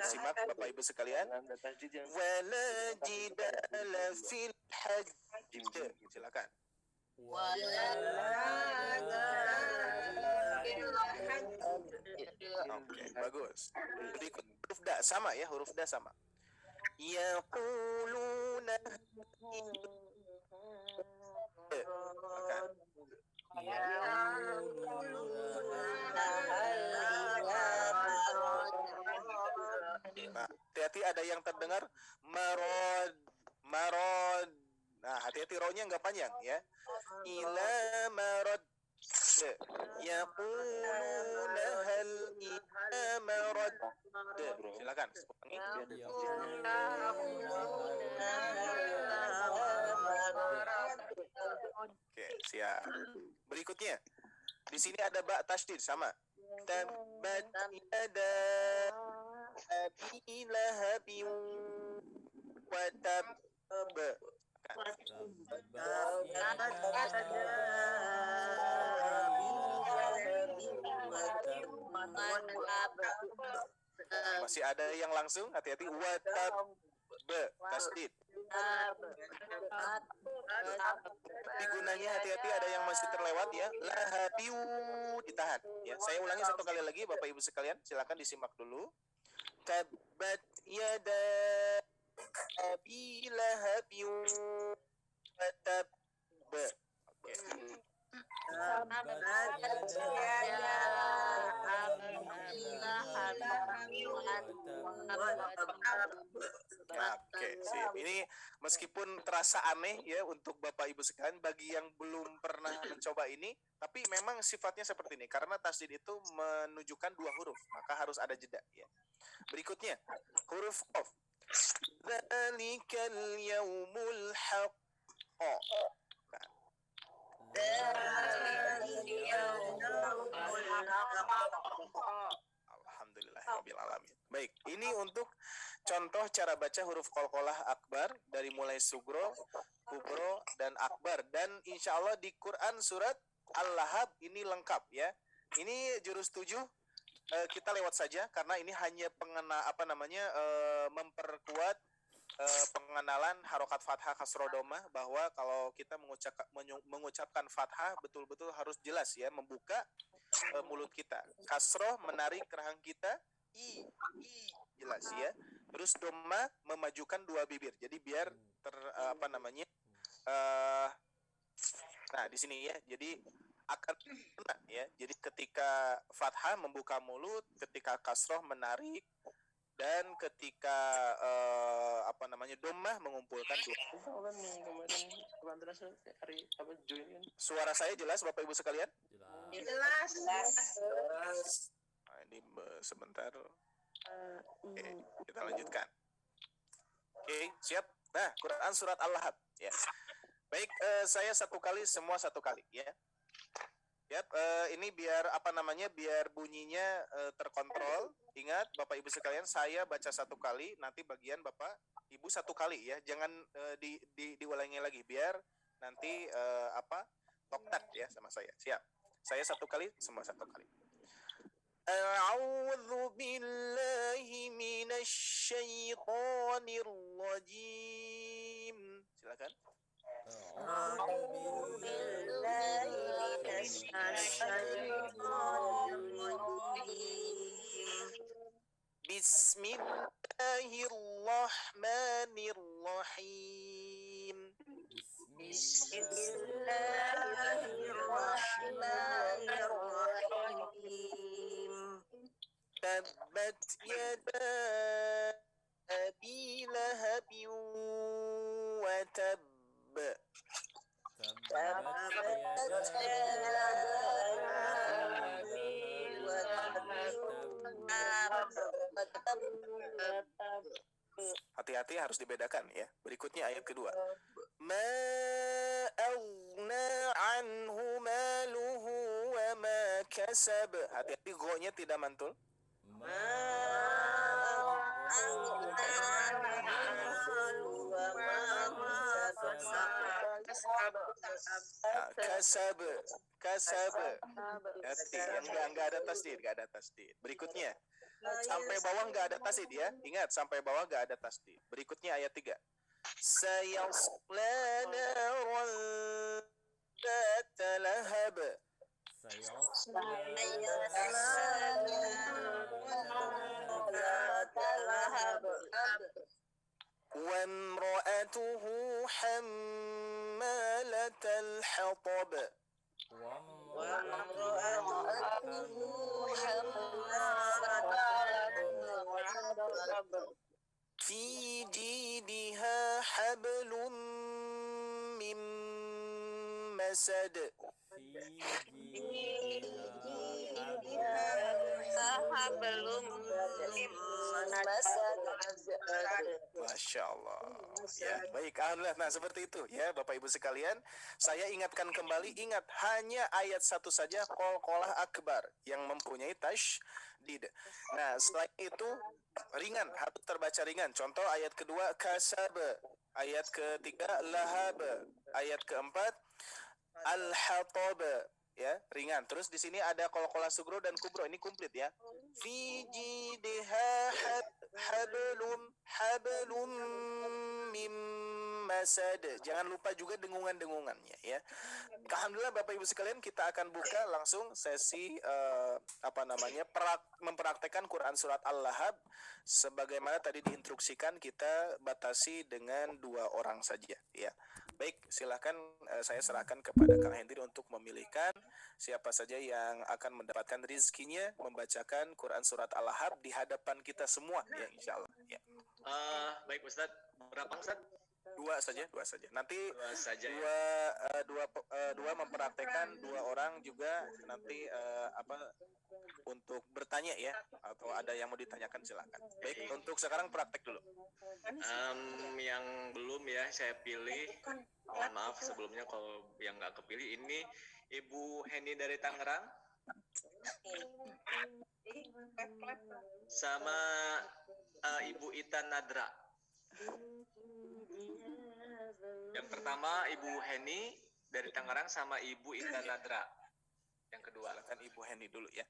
simak bapak ibu sekalian. Wala jidala fil hajj. Silakan. Oke, bagus. Berikut huruf da sama ya, huruf da sama. Yaquluna Nah, hati-hati ada yang terdengar marod. Nah, hati-hati ro-nya enggak panjang ya. Ila marod. Yaquluna hal ila marod. Silakan. Oke, siap. Berikutnya. Di sini ada ba tasydid sama. Tabbat yada abi lahabin wa tab. Masih ada yang langsung, hati-hati. Wa tab tasydid. Tapi gunanya hati-hati ada yang masih terlewat ya. Lahabiu ditahan ya. Saya ulangi satu kali lagi bapak ibu sekalian, silakan disimak dulu. Tabbat yada abi lahabiu wa tab. Oke. Nah, oke, sip. Ini meskipun terasa aneh ya untuk Bapak Ibu sekalian bagi yang belum pernah mencoba ini, tapi memang sifatnya seperti ini karena tasdid itu menunjukkan dua huruf, maka harus ada jeda ya. Berikutnya, huruf qaf. Dzalikal yaumul haqq. Nah, alhamdulillahirabbil alamin. Baik, ini untuk contoh cara baca huruf qalqalah akbar dari mulai sugro, kubro, dan akbar. Dan insya Allah di Quran surat Al-Lahab ini lengkap ya. Ini jurus 7 kita lewat saja karena ini hanya memperkuat pengenalan harokat fathah kasroh domah, bahwa kalau kita mengucapkan fathah betul-betul harus jelas ya, membuka mulut kita. Kasroh menarik rahang kita, i jelas ya. Terus domah memajukan dua bibir. Jadi biar nah di sini ya. Jadi akan kena ya. Jadi ketika fathah membuka mulut, ketika kasroh menarik, dan ketika domah mengumpulkan dua. Suara saya jelas Bapak Ibu sekalian? Jelas. Nah, ini sebentar. Oke, kita lanjutkan. Oke, siap. Nah, Quran surat Al-Lahab ya. Baik, saya satu kali, semua satu kali ya. Yap, ini biar biar bunyinya terkontrol. Ingat Bapak Ibu sekalian, saya baca satu kali, nanti bagian Bapak Ibu satu kali ya. Jangan diulangi lagi biar nanti toktat ya sama saya. Siap. Saya satu kali, semua satu kali. A'udzu billahi minasy syaithanir rajim. Silakan. Bismillahirrahmanirrahim. Tabbat yada abi lahabin wa tab. Hati-hati, harus dibedakan ya. Berikutnya ayat kedua. Ma aghna anhu maluhu wa ma kasab. Hati-hati, go-nya tidak mantul. Kasab. Hati, yang enggak ada tasdid, Berikutnya sampai bawah enggak ada tasdid ya. Ingat, sampai bawah enggak ada tasdid. Berikutnya ayat 3. Sayasla naran dzata lahab. Wa imra'atuhu hammalatal hatab. Fi jidha hablum min masad. Masya Allah ya, baik, alhamdulillah. Nah seperti itu ya Bapak Ibu sekalian. Saya ingatkan kembali, ingat hanya ayat satu saja qalqalah akbar yang mempunyai tasydid. Nah selain itu ringan, harus terbaca ringan. Contoh ayat kedua kasab, ayat ketiga lahab, ayat keempat al-hatab ya, ringan. Terus di sini ada qalqalah sugro dan kubro, ini komplit ya. Fi jidha hablum mim masad. Jangan lupa juga dengungan-dengungannya ya. Alhamdulillah Bapak Ibu sekalian, kita akan buka langsung sesi mempraktekkan Quran surat Al-Lahab. Sebagaimana tadi diinstruksikan, kita batasi dengan 2 orang saja ya. Baik, silakan saya serahkan kepada Kang Hendri untuk memilihkan siapa saja yang akan mendapatkan rizkinya membacakan Quran surat Al-Lahab di hadapan kita semua ya, insya Allah ya. Baik Ustadz, berapa Ustadz? Dua saja. Nanti Dua saja ya. dua mempraktekkan, dua orang juga nanti untuk bertanya ya, atau ada yang mau ditanyakan silakan. Baik, untuk sekarang praktek dulu. Yang belum ya saya pilih. Mohon maaf sebelumnya kalau yang nggak kepilih. Ini Ibu Heni dari Tangerang sama Ibu Ita Nadra. Yang pertama Ibu Heni dari Tangerang sama Ibu Ita Nadra. Yang kedua. Silakan Ibu Heni dulu ya.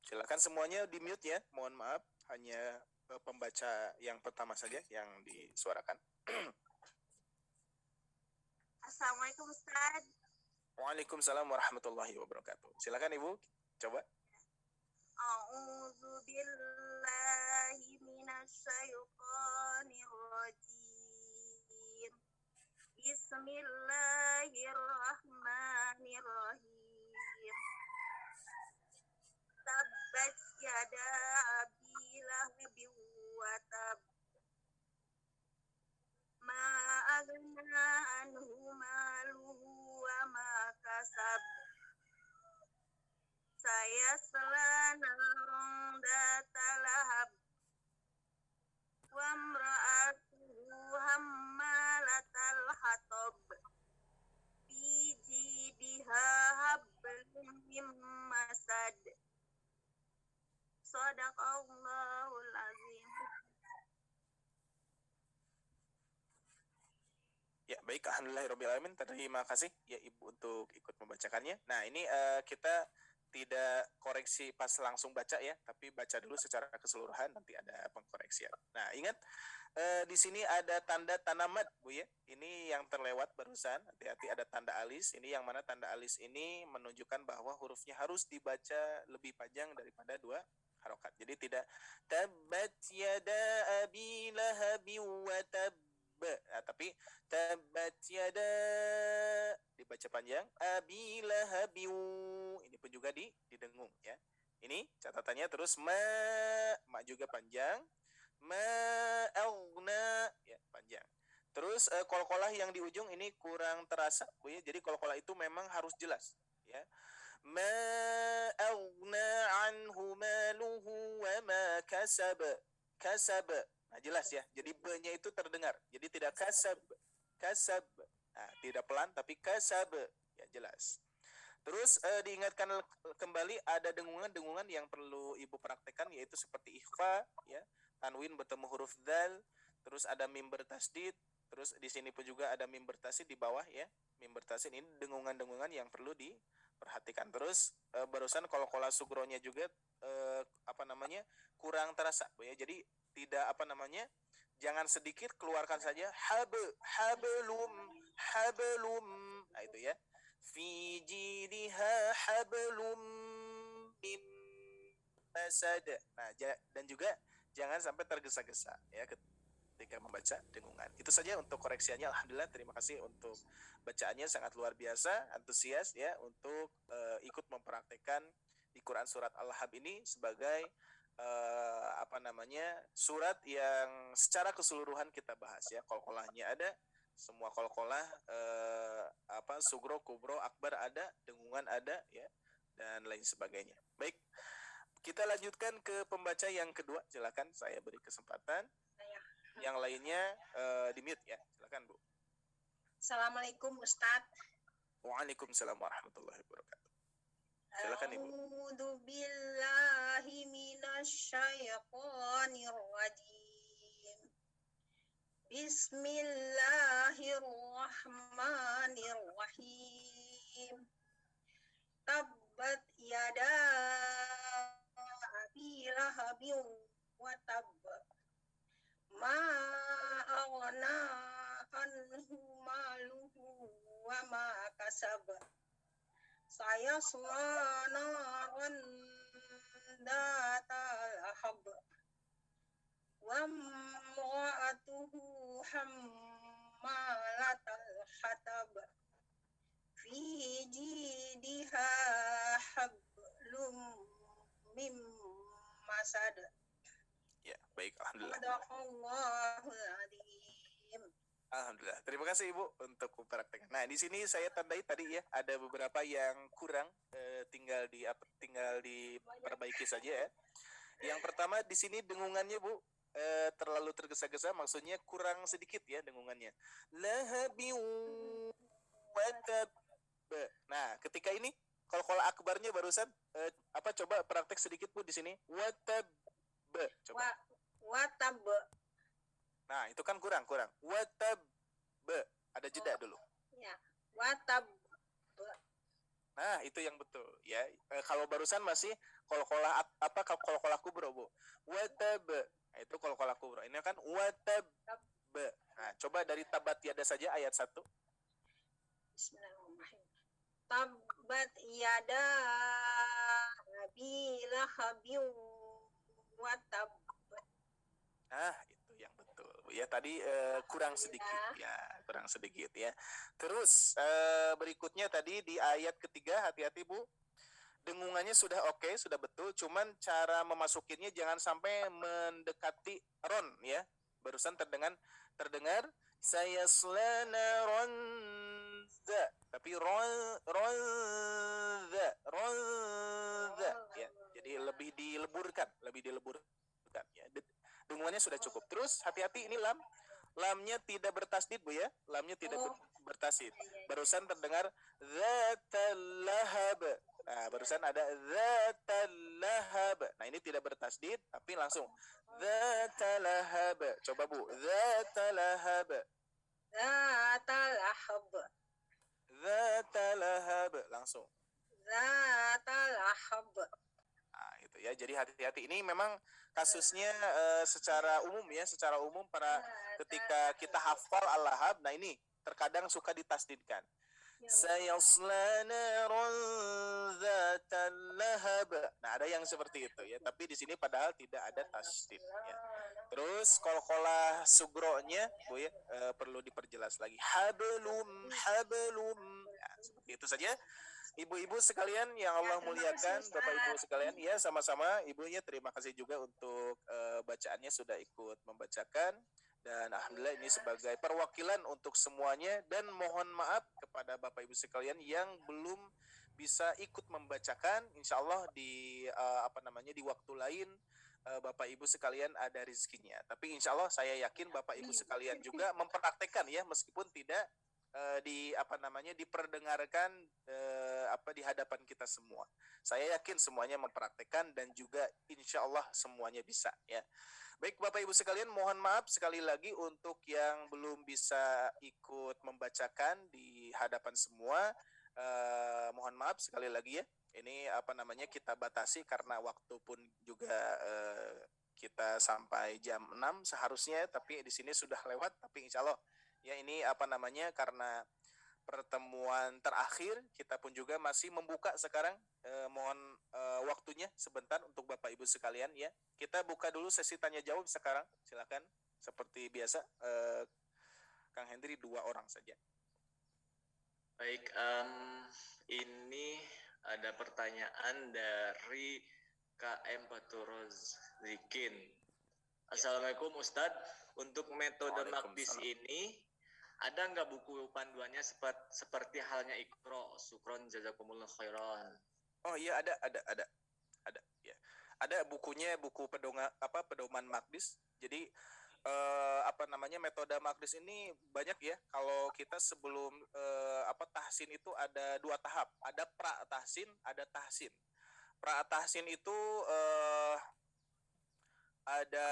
Silakan semuanya di mute ya. Mohon maaf, hanya pembaca yang pertama saja yang disuarakan. Assalamualaikum Ustaz. Waalaikumsalam warahmatullahi wabarakatuh. Silakan Ibu, coba. A'udzu billahi minasyaitonir rajim. Bismillahirrahmanirrahim. Tabbat yada abi lahabin wa tab. Ma aghna anhu maluhu wa ma kasab. Sayasla naran data lahab. Wa imra'atuhu hammalatal hatab. Fi jidha hablum min masad. Shadaqallahul azim. Ya, baik, alhamdulillahirrahmanirrahim. Terima kasih ya Ibu untuk ikut membacakannya. Nah, ini kita tidak koreksi pas langsung baca ya, tapi baca dulu secara keseluruhan, nanti ada pengkoreksian. Nah, ingat di sini ada tanda tanamat, Bu ya. Ini yang terlewat barusan, hati-hati ada tanda alis. Ini yang mana tanda alis ini menunjukkan bahwa hurufnya harus dibaca lebih panjang daripada dua harokat. Jadi tidak tabbat yada abi lahabi wa tab. Nah, tapi tabbat yada dibaca panjang, abi lahabiu ini pun juga didengung ya. Ini catatannya. Terus ma juga panjang, ma aghna ya panjang. Terus qalqalah yang di ujung ini kurang terasa Bu ya. Jadi qalqalah itu memang harus jelas ya. Ma aghna anhu maluhu wa ma kasab. Nah, jelas ya. Jadi B-nya itu terdengar. Jadi tidak kasab. Nah, tidak pelan tapi kasab. Ya, jelas. Terus diingatkan kembali ada dengungan-dengungan yang perlu Ibu praktekkan, yaitu seperti ikhfa ya. Tanwin bertemu huruf dal, terus ada mim bertasdid, terus di sini pun juga ada mim bertasdid di bawah ya. Mim bertasdid ini dengungan-dengungan yang perlu diperhatikan. Terus barusan qalqalah sugronya juga kurang terasa Bu ya. Jadi tidak jangan sedikit, keluarkan saja hablum. Nah, itu ya. Fi jidha hablum mim masad. Nah, dan juga jangan sampai tergesa-gesa ya ketika membaca dengungan. Itu saja untuk koreksiannya. Alhamdulillah, terima kasih untuk bacaannya, sangat luar biasa, antusias ya untuk ikut mempraktekkan di Quran surat Al-Lahab ini sebagai surat yang secara keseluruhan kita bahas ya. Qalqalahnya ada, semua qalqalah sugro, kubro, akbar ada, dengungan ada ya, dan lain sebagainya. Baik, kita lanjutkan ke pembaca yang kedua. Silakan, saya beri kesempatan. Yang lainnya di mute ya. Silakan Bu. Assalamualaikum Ustadz. Waalaikumsalam warahmatullahi wabarakatuh. Silakan Ibu. A'udzu billahi minasyaitonir rajim. Bismillahirrahmanirrahim. Tabbat yada abi lahabin wa tab. Ma aghna anhu maluhu wa ma kasab. Sayasla naran data lahab. Wa imra'atuhu hammalatal hatab. Fi jidha hablum min masad. Ya, baik, alhamdulillah. Sadaqallahul adzim. Alhamdulillah. Terima kasih Ibu untuk prakteknya. Nah, di sini saya tandai tadi ya, ada beberapa yang kurang, tinggal diperbaiki saja ya. Yang pertama di sini dengungannya Bu, terlalu tergesa-gesa, maksudnya kurang sedikit ya dengungannya. Lahabi watab. Nah, ketika ini kalau akbarnya barusan coba praktek sedikit Bu di sini. Watab. Coba. Watab. Nah, itu kan kurang. Watab. Ada jeda dulu. Ya. Watab. Nah, itu yang betul ya. Kalau barusan masih kol-kolah kubro, Bu. Watab. Nah, itu kol-kolah kubro. Ini kan watab. Nah, coba dari tabat yada saja ayat 1. Bismillahirrahmanirrahim. Tabbat yada Abi Lahabin wa tab. Nah, itu yang betul. Ya, tadi kurang sedikit ya. Terus berikutnya tadi di ayat ketiga, hati-hati Bu. Dengungannya sudah oke, sudah betul, cuman cara memasukinnya jangan sampai mendekati ron ya. Barusan terdengar saya selana ronza, tapi ronza ya. Jadi lebih dileburkan ya. Dengungannya sudah cukup. Terus hati-hati ini lamnya tidak bertasdid Bu ya. Lamnya tidak bertasdid. Barusan terdengar zatal lahab. Nah, barusan ada zatal lahab. Nah, ini tidak bertasdid tapi langsung zatal lahab. Coba Bu, zatal lahab. Zatal lahab. Zatal lahab langsung. Zatal lahab. Nah, itu ya. Jadi hati-hati. Ini memang kasusnya secara umum para ketika kita hafal al-lahab, nah ini terkadang suka ditasdidkan. Sayasla naran zatal lahab. Nah, ada yang seperti itu ya, tapi di sini padahal tidak ada tasdid ya. Terus qalqalah sugronya Bu ya, perlu diperjelas lagi. Hablum. Ya, seperti itu saja. Ibu-ibu sekalian yang Allah muliakan, Bapak Ibu sekalian, ya sama-sama ibunya terima kasih juga untuk bacaannya sudah ikut membacakan, dan alhamdulillah ini sebagai perwakilan untuk semuanya, dan mohon maaf kepada Bapak Ibu sekalian yang belum bisa ikut membacakan. Insya Allah di di waktu lain Bapak Ibu sekalian ada rezekinya. Tapi insya Allah saya yakin Bapak Ibu sekalian juga mempraktekkan ya, meskipun tidak diperdengarkan di hadapan kita semua. Saya yakin semuanya mempraktekkan dan juga insya Allah semuanya bisa ya. Baik Bapak Ibu sekalian, mohon maaf sekali lagi untuk yang belum bisa ikut membacakan di hadapan semua. Mohon maaf sekali lagi ya. Ini kita batasi karena waktu pun juga kita sampai jam 6 seharusnya, tapi di sini sudah lewat. Tapi insya Allah ya ini karena pertemuan terakhir, kita pun juga masih membuka sekarang. Mohon waktunya sebentar untuk Bapak Ibu sekalian ya. Kita buka dulu sesi tanya jawab sekarang. Silakan seperti biasa, Kang Hendri 2 orang saja. Baik, ini ada pertanyaan dari KM Paturoz Zikin. Assalamualaikum Ustadz. Untuk metode makdis ini ada nggak buku panduannya seperti halnya Iqra? Syukron jazakumullah khairan. Oh iya, ada ya. Ada bukunya, buku pedoman makdis. Jadi metode makdis ini banyak ya. Kalau kita sebelum tahsin itu ada 2 tahap. Ada pra tahsin, ada tahsin. Pra tahsin itu ada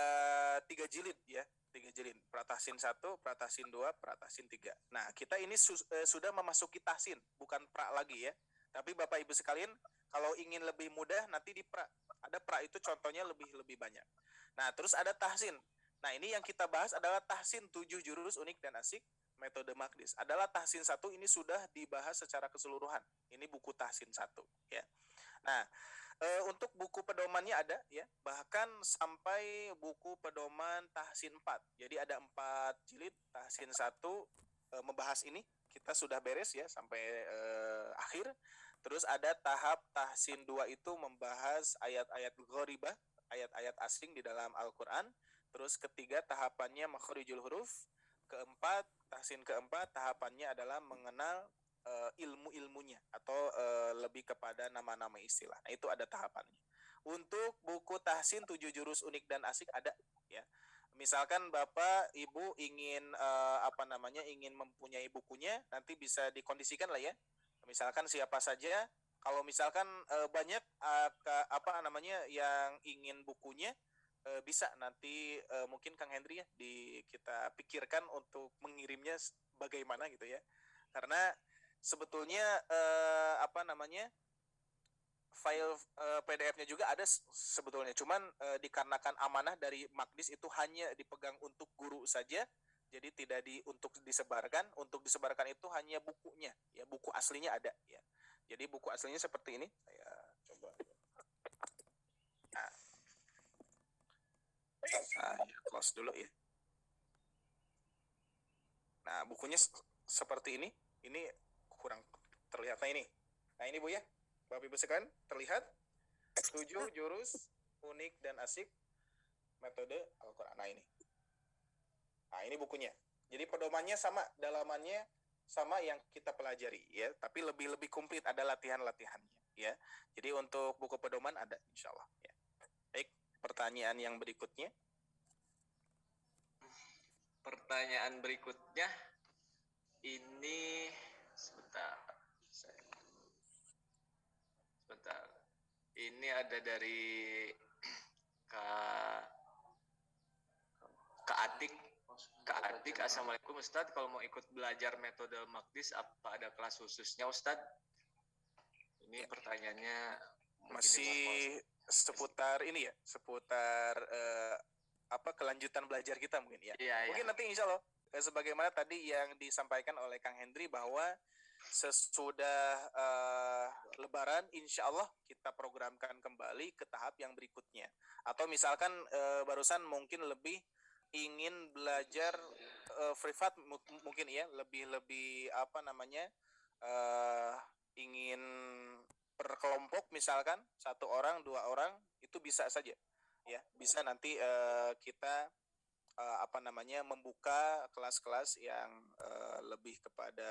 3 jilid ya. 3 jilid. Pratahsin 1, Pratahsin 2, Pratahsin 3. Nah, kita ini sudah memasuki tahsin, bukan pra lagi ya. Tapi Bapak Ibu sekalian, kalau ingin lebih mudah nanti di pra. Ada pra itu contohnya lebih banyak. Nah, terus ada tahsin. Nah, ini yang kita bahas adalah tahsin 7 jurus unik dan asik metode makdis. Adalah tahsin 1 ini sudah dibahas secara keseluruhan. Ini buku tahsin 1 ya. Nah, untuk buku pedomannya ada ya, bahkan sampai buku pedoman tahsin 4. Jadi ada 4 jilid. Tahsin 1 membahas ini, kita sudah beres ya sampai akhir. Terus ada tahap tahsin 2 itu membahas ayat-ayat gharibah, ayat-ayat asing di dalam Al-Qur'an. Terus ketiga tahapannya makhrijul huruf. Keempat, tahsin keempat tahapannya adalah mengenal ilmu-ilmunya atau lebih kepada nama-nama istilah. Nah, itu ada tahapannya. Untuk buku tahsin 7 jurus unik dan asik ada ya. Misalkan Bapak Ibu ingin ingin mempunyai bukunya, nanti bisa dikondisikan lah ya. Misalkan siapa saja, kalau misalkan banyak yang ingin bukunya, bisa nanti mungkin Kang Hendri ya kita pikirkan untuk mengirimnya bagaimana gitu ya. Karena sebetulnya file PDF-nya juga ada sebetulnya, cuman dikarenakan amanah dari Magdis itu hanya dipegang untuk guru saja, jadi tidak untuk disebarkan. Untuk disebarkan itu hanya bukunya, ya buku aslinya ada ya. Jadi buku aslinya seperti ini. Saya coba. Ya, close dulu ya. Nah, bukunya seperti ini. Ini kurang terlihat. Nah ini. Nah ini Bu ya. Bapak Ibu sekalian, terlihat 7 jurus unik dan asik metode Al-Quran. Nah ini. Nah ini bukunya. Jadi pedomannya sama, dalamannya sama yang kita pelajari ya, tapi lebih komplit, ada latihan-latihannya ya. Jadi untuk buku pedoman ada insyaallah ya. Baik, pertanyaan yang berikutnya. Pertanyaan berikutnya ini sebentar. Ini ada dari Kak Atik. Assalamualaikum Ustadz. Kalau mau ikut belajar metode Magdis, apa ada kelas khususnya Ustadz? Ini pertanyaannya masih seputar ini ya, seputar kelanjutan belajar kita mungkin ya. Mungkin nanti insya Allah sebagaimana tadi yang disampaikan oleh Kang Hendri bahwa sesudah Lebaran insya Allah kita programkan kembali ke tahap yang berikutnya. Atau misalkan barusan mungkin lebih ingin belajar privat mungkin ya, lebih ingin per kelompok, misalkan 1 orang 2 orang itu bisa saja ya, bisa nanti kita membuka kelas-kelas yang lebih kepada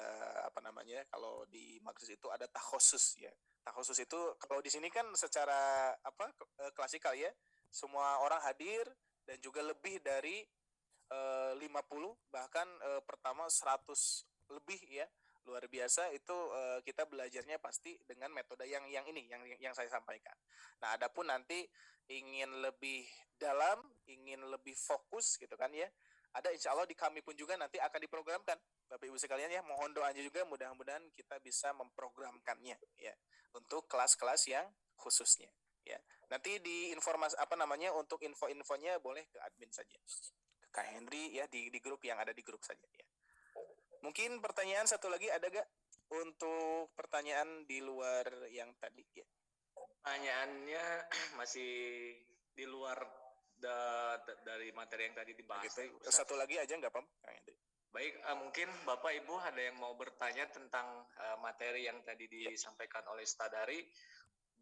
kalau di Magdis itu ada takhusus ya. Takhusus itu kalau di sini kan secara klasikal ya, semua orang hadir dan juga lebih dari 50 bahkan pertama 100 lebih ya. Luar biasa itu, kita belajarnya pasti dengan metode yang saya sampaikan. Nah, adapun nanti ingin lebih dalam, ingin lebih fokus gitu kan ya, ada insya Allah di kami pun juga nanti akan diprogramkan Bapak Ibu sekalian ya. Mohon doanya juga, mudah-mudahan kita bisa memprogramkannya ya untuk kelas-kelas yang khususnya ya. Nanti di informasi untuk info-infonya boleh ke admin saja, ke Kak Hendri ya, di grup yang ada di grup saja ya. Mungkin pertanyaan satu lagi ada gak untuk pertanyaan di luar yang tadi ya? Pertanyaannya masih di luar dari materi yang tadi dibahas. Gitu. Satu lagi aja nggak Pam? Baik, mungkin Bapak Ibu ada yang mau bertanya tentang materi yang tadi disampaikan oleh Ustadz Ari,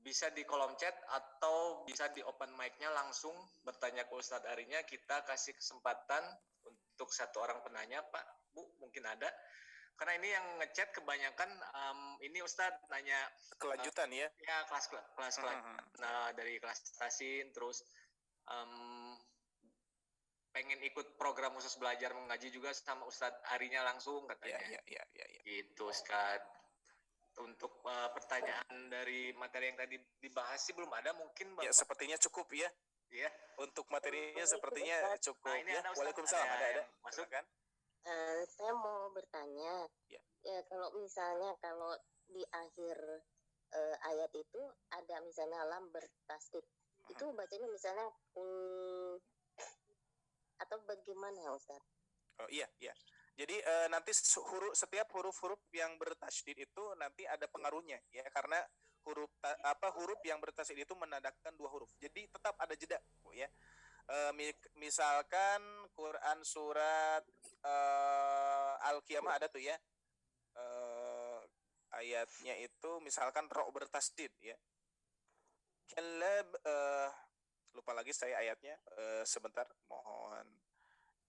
bisa di kolom chat atau bisa di open mic-nya langsung bertanya ke Ustadz Arinya. Kita kasih kesempatan untuk 1 orang penanya, Pak, Bu, mungkin ada. Karena ini yang ngechat kebanyakan ini Ustadz nanya kelanjutan ya. Ya, kelas dari kelas Tasin, terus pengen ikut program khusus belajar mengaji juga sama Ustadz Arinya langsung katanya. Ya. Gitu Ustadz. Untuk pertanyaan dari materi yang tadi dibahas sih belum ada, mungkin Bapak. Ya, sepertinya cukup ya. Iya. Untuk materinya sepertinya cukup. Nah, ini ya. ada Ustadz, Waalaikumsalam, ada. Masuk kan? Saya mau bertanya, ya kalau misalnya di akhir ayat itu ada misalnya lam bertasdid, itu bacanya misalnya atau bagaimana ya Ustaz? Oh iya. Jadi nanti setiap huruf-huruf yang bertasydid itu nanti ada pengaruhnya ya, karena huruf yang bertasydid itu menandakan 2 huruf. Jadi tetap ada jeda ya. Misalkan Quran surat Al-Qiyamah ada tuh ya, ayatnya itu misalkan ro bertasdid ya, lupa lagi saya ayatnya. Sebentar, mohon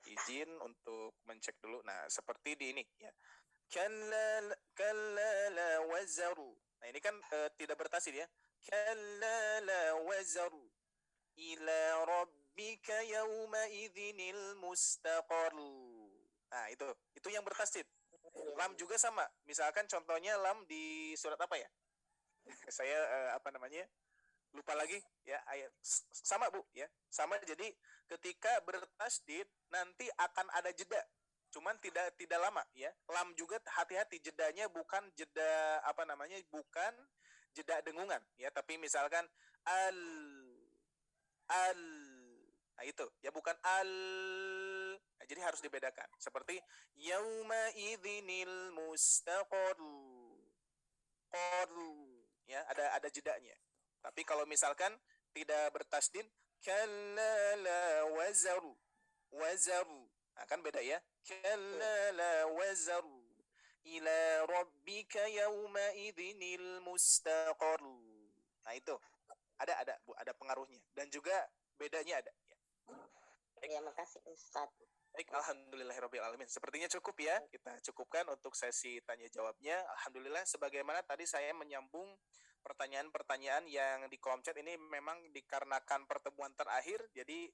izin untuk mencek dulu. Nah, seperti di ini ya. Kalla la wazaru. Nah, ini kan tidak bertasydid ya. Kalla la wazaru ila rabbika yawma idzinil mustaqar. Nah, itu yang bertasydid. Lam juga sama. Misalkan contohnya lam di surat apa ya? Saya lupa lagi ya, ayat sama Bu ya. Sama, jadi ketika bertasydid nanti akan ada jeda. Cuman tidak lama ya. Lam juga hati-hati, jedanya bukan jeda bukan jeda dengungan ya, tapi misalkan al nah itu ya, bukan al. Nah, jadi harus dibedakan. Seperti yauma idzinil mustaqar. Ya, ada jedanya. Tapi kalau misalkan tidak bertasydid, kalla la wazaru. Nah, kan beda ya. Kalla la wazaru ila rabbika yawma idzinil mustaqar. Nah, itu ada Bu, ada pengaruhnya, dan juga bedanya ada ya. Ya, makasih Ustaz. Baik, alhamdulillahirabbil alamin. Sepertinya cukup ya. Kita cukupkan untuk sesi tanya jawabnya. Alhamdulillah, sebagaimana tadi saya menyambung pertanyaan-pertanyaan yang di kolom chat ini memang dikarenakan pertemuan terakhir. Jadi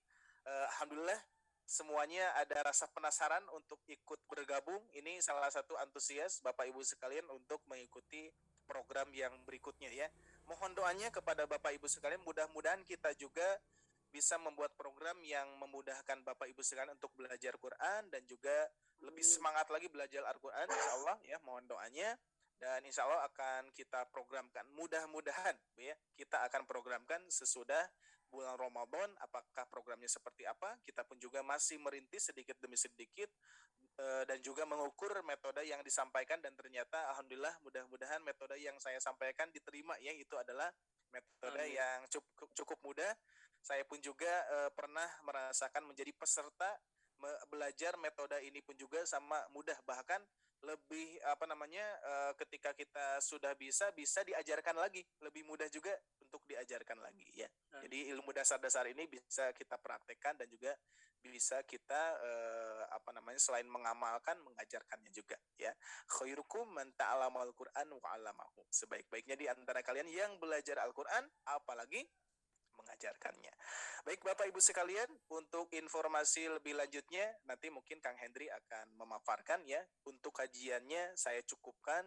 alhamdulillah semuanya ada rasa penasaran untuk ikut bergabung. Ini salah satu antusias Bapak Ibu sekalian untuk mengikuti program yang berikutnya ya. Mohon doanya kepada Bapak Ibu sekalian, mudah-mudahan kita juga bisa membuat program yang memudahkan Bapak Ibu sekalian untuk belajar Quran dan juga lebih semangat lagi belajar Al-Quran, insya Allah ya, mohon doanya. Dan insya Allah akan kita programkan, mudah-mudahan ya, kita akan programkan sesudah bulan Ramadan. Apakah programnya seperti apa, kita pun juga masih merintis sedikit demi sedikit dan juga mengukur metode yang disampaikan, dan ternyata alhamdulillah mudah-mudahan metode yang saya sampaikan diterima ya. Itu adalah metode yang cukup mudah. Saya pun juga pernah merasakan menjadi peserta belajar metode ini pun juga sama mudah, bahkan lebih ketika kita sudah bisa diajarkan lagi, lebih mudah juga untuk diajarkan lagi ya. Jadi ilmu dasar-dasar ini bisa kita praktekkan dan juga bisa kita selain mengamalkan, mengajarkannya juga ya. Khairukum man ta'allamal Qur'an wa 'allamahu. Sebaik-baiknya di antara kalian yang belajar Al-Qur'an apalagi mengajarkannya. Baik Bapak Ibu sekalian, untuk informasi lebih lanjutnya nanti mungkin Kang Hendri akan memaparkan ya. Untuk kajiannya saya cukupkan.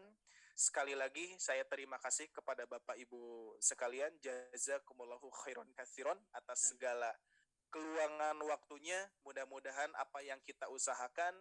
Sekali lagi saya terima kasih kepada Bapak Ibu sekalian, jazakumullahu khairan katsiran atas segala keluangan waktunya. Mudah-mudahan apa yang kita usahakan,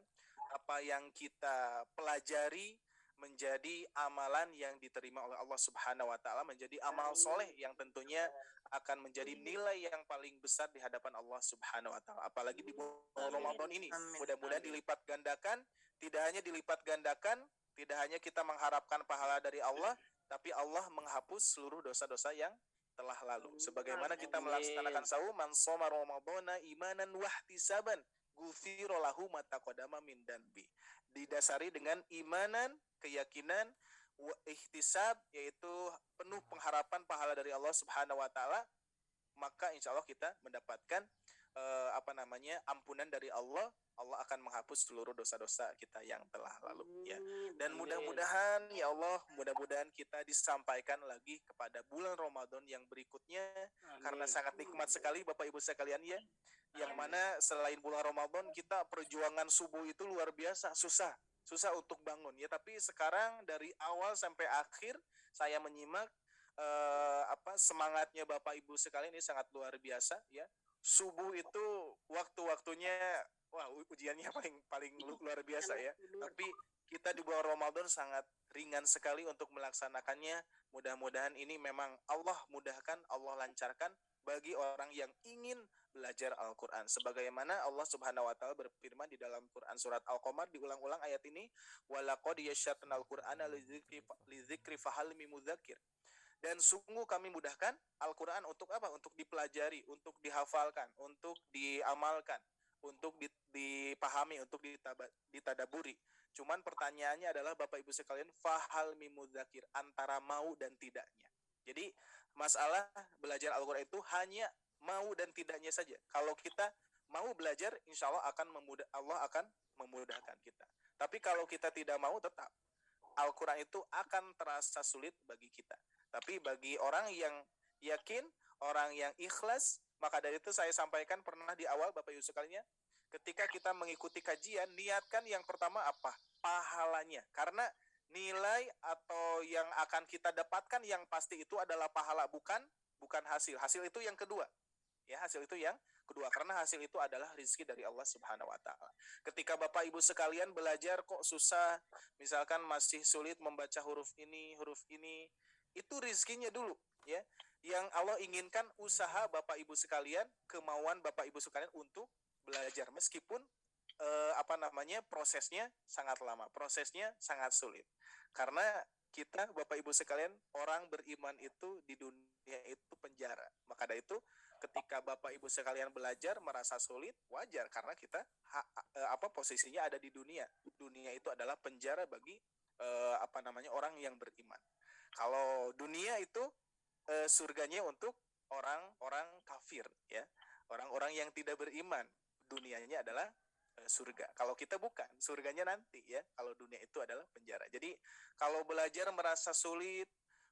apa yang kita pelajari menjadi amalan yang diterima oleh Allah Subhanahu wa taala, menjadi amal soleh yang tentunya akan menjadi nilai yang paling besar di hadapan Allah Subhanahu wa taala. Apalagi di bulan Ramadan ini, mudah-mudahan dilipat gandakan, tidak hanya dilipat gandakan, tidak hanya kita mengharapkan pahala dari Allah, tapi Allah menghapus seluruh dosa-dosa yang telah lalu. Sebagaimana kita melaksanakan saum, man shoma ramadhana imanan wahtisaban, ghufira lahu ma taqaddama min dzanbi. Didasari dengan imanan, keyakinan, ihtisab, yaitu penuh pengharapan pahala dari Allah Subhanahu wa taala, maka insya Allah kita mendapatkan ampunan dari Allah. Allah akan menghapus seluruh dosa-dosa kita yang telah lalu ya. Dan mudah-mudahan ya Allah, mudah-mudahan kita disampaikan lagi kepada bulan Ramadan yang berikutnya. Karena sangat nikmat sekali Bapak Ibu sekalian ya, yang mana selain bulan Ramadan kita perjuangan subuh itu luar biasa, susah untuk bangun ya. Tapi sekarang dari awal sampai akhir saya menyimak semangatnya Bapak Ibu sekalian ini sangat luar biasa ya. Subuh itu waktu-waktunya ujiannya paling luar biasa ya. Tapi kita di bulan Ramadan sangat ringan sekali untuk melaksanakannya. Mudah-mudahan ini memang Allah mudahkan, Allah lancarkan bagi orang yang ingin belajar Al-Quran. Sebagaimana Allah Subhanahu wa taala berfirman di dalam Quran surat Al-Qamar, diulang-ulang ayat ini, walaqad yassarnal Qur'ana lidzikri fahal min mudzakir. Dan sungguh kami mudahkan Al-Quran untuk apa? Untuk dipelajari, untuk dihafalkan, untuk diamalkan, untuk dipahami, untuk ditadaburi. Cuman pertanyaannya adalah Bapak Ibu sekalian, fahal min mudzakir, antara mau dan tidaknya. Jadi masalah belajar Al-Quran itu hanya mau dan tidaknya saja. Kalau kita mau belajar, insya Allah Allah akan memudahkan kita. Tapi kalau kita tidak mau, tetap Al-Quran itu akan terasa sulit bagi kita. Tapi bagi orang yang yakin, orang yang ikhlas, maka dari itu saya sampaikan pernah di awal Bapak Ibu sekalian, ketika kita mengikuti kajian, niatkan yang pertama apa? Pahalanya. Karena nilai atau yang akan kita dapatkan yang pasti itu adalah pahala, bukan hasil. Hasil itu yang kedua. Ya, hasil itu yang kedua, karena hasil itu adalah rezeki dari Allah Subhanahu wa taala. Ketika Bapak Ibu sekalian belajar kok susah, misalkan masih sulit membaca huruf ini, itu rezekinya dulu, ya. Yang Allah inginkan usaha Bapak Ibu sekalian, kemauan Bapak Ibu sekalian untuk belajar, meskipun prosesnya sangat lama, prosesnya sangat sulit. Karena kita Bapak Ibu sekalian, orang beriman itu di dunia itu penjara. Maka dari itu ketika Bapak Ibu sekalian belajar merasa sulit, wajar, karena kita posisinya ada di dunia. Dunia itu adalah penjara bagi orang yang beriman. Kalau dunia itu surganya untuk orang-orang kafir, ya. Orang-orang yang tidak beriman, dunianya adalah surga. Kalau kita bukan, surganya nanti, ya. Kalau dunia itu adalah penjara. Jadi kalau belajar merasa sulit,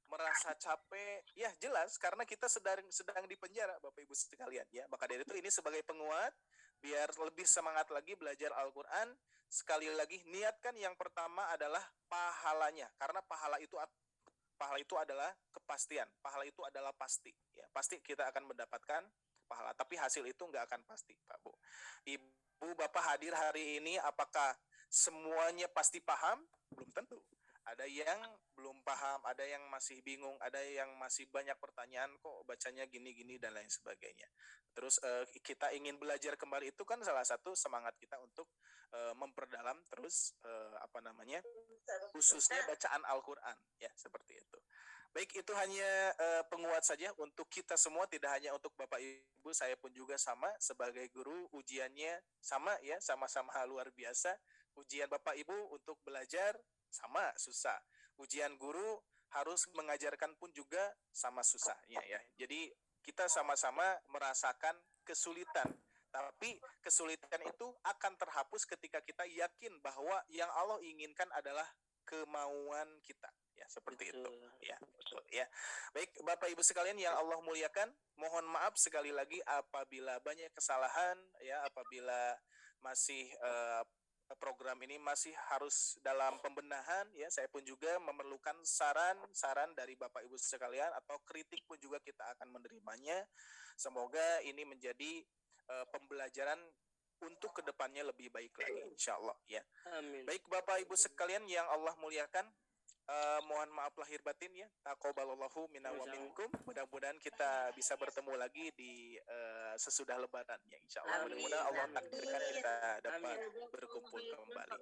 merasa capek, ya jelas karena kita sedang di penjara, Bapak Ibu sekalian, ya. Maka dari itu ini sebagai penguat biar lebih semangat lagi belajar Al-Qur'an. Sekali lagi niatkan yang pertama adalah pahalanya, karena pahala itu adalah kepastian. Pahala itu adalah pasti, ya. Pasti kita akan mendapatkan pahala, tapi hasil itu nggak akan pasti, Pak Bu. Ibu Bapak hadir hari ini, apakah semuanya pasti paham? Belum tentu. Ada yang belum paham, ada yang masih bingung, ada yang masih banyak pertanyaan, kok bacanya gini-gini dan lain sebagainya. Terus kita ingin belajar kembali, itu kan salah satu semangat kita untuk memperdalam terus khususnya bacaan Al-Quran, ya, seperti itu. Baik, itu hanya penguat saja untuk kita semua, tidak hanya untuk Bapak Ibu, saya pun juga sama sebagai guru, ujiannya sama, ya, sama-sama luar biasa. Ujian Bapak Ibu untuk belajar sama susah. Ujian guru harus mengajarkan pun juga sama susahnya, ya. Jadi kita sama-sama merasakan kesulitan. Tapi kesulitan itu akan terhapus ketika kita yakin bahwa yang Allah inginkan adalah kemauan kita, ya, seperti itu, ya, betul, ya. Baik, Bapak Ibu sekalian yang Allah muliakan, mohon maaf sekali lagi apabila banyak kesalahan, ya, apabila masih program ini masih harus dalam pembenahan, ya. Saya pun juga memerlukan saran dari Bapak Ibu sekalian, atau kritik pun juga kita akan menerimanya. Semoga ini menjadi pembelajaran untuk kedepannya lebih baik lagi, insya Allah, ya. Amin. Baik Bapak Ibu sekalian yang Allah muliakan, mohon maaf lahir batin, ya. Taqabbalallahu minna wa minkum. Mudah-mudahan kita bisa bertemu lagi di sesudah Lebaran, ya, insya Allah. Mudah-mudahan Allah takdirkan kita dapat berkumpul kembali.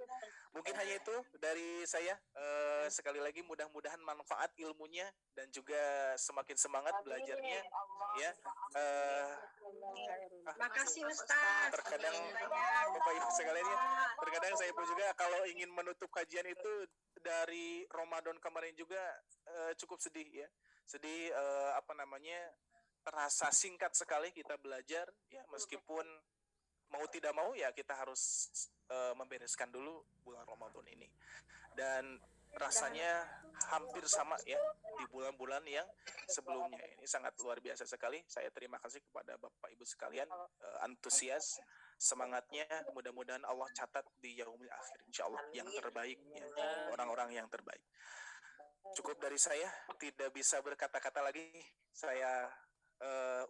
Mungkin hanya itu dari saya. Sekali lagi mudah-mudahan manfaat ilmunya dan juga semakin semangat belajarnya, ya. Makasih Ustaz. Terkadang Bapak Ibu sekalian, ya, terkadang saya pun juga kalau ingin menutup kajian itu dari Ramadan kemarin juga cukup sedih, ya. Sedih, terasa singkat sekali kita belajar, ya, meskipun mau tidak mau, ya, kita harus membereskan dulu bulan Ramadan ini. Dan rasanya hampir sama, ya, di bulan-bulan yang sebelumnya. Ini sangat luar biasa sekali. Saya terima kasih kepada Bapak Ibu sekalian, antusias, semangatnya. Mudah-mudahan Allah catat di yaumil akhir, insyaallah yang terbaik, ya, orang-orang yang terbaik. Cukup dari saya, tidak bisa berkata-kata lagi. Saya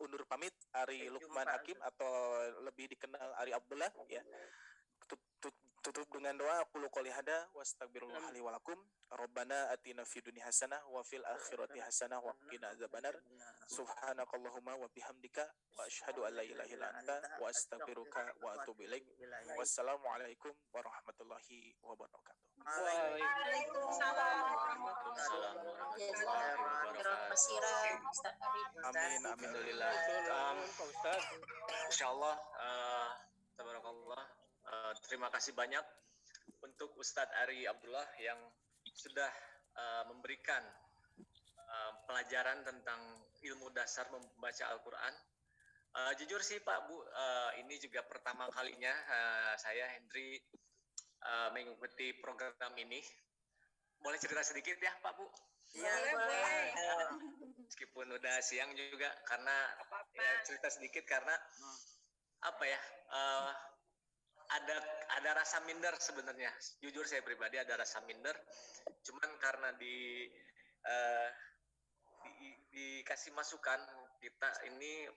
undur pamit. Ari Lukman Hakim, atau lebih dikenal Ari Abdullah, ya. Tutup dengan doa, qulu qouli hada wa astaghfirullah li wa lakum. Rabbana atina fid dunya hasanah wa fil akhirati hasanah wa qina adzabannar. Subhanakallahumma wa bihamdika wa asyhadu an la ilaha illa anta wa astaghfiruka wa atubu ilaik. Wassalamualaikum warahmatullahi wabarakatuh. Waalaikumsalam. Amin, alhamdulillah. Insyaallah, tabarakallah. Terima kasih banyak untuk Ustadz Ari Abdullah yang sudah memberikan pelajaran tentang ilmu dasar membaca Al-Quran. Jujur sih Pak Bu, ini juga pertama kalinya saya Hendri mengikuti program ini. Boleh cerita sedikit ya Pak Bu? Iya, Boleh. Meskipun udah siang juga, karena ya, cerita sedikit karena apa ya? Ada rasa minder sebenarnya. Jujur saya pribadi ada rasa minder. Cuman karena dikasih masukan, kita ini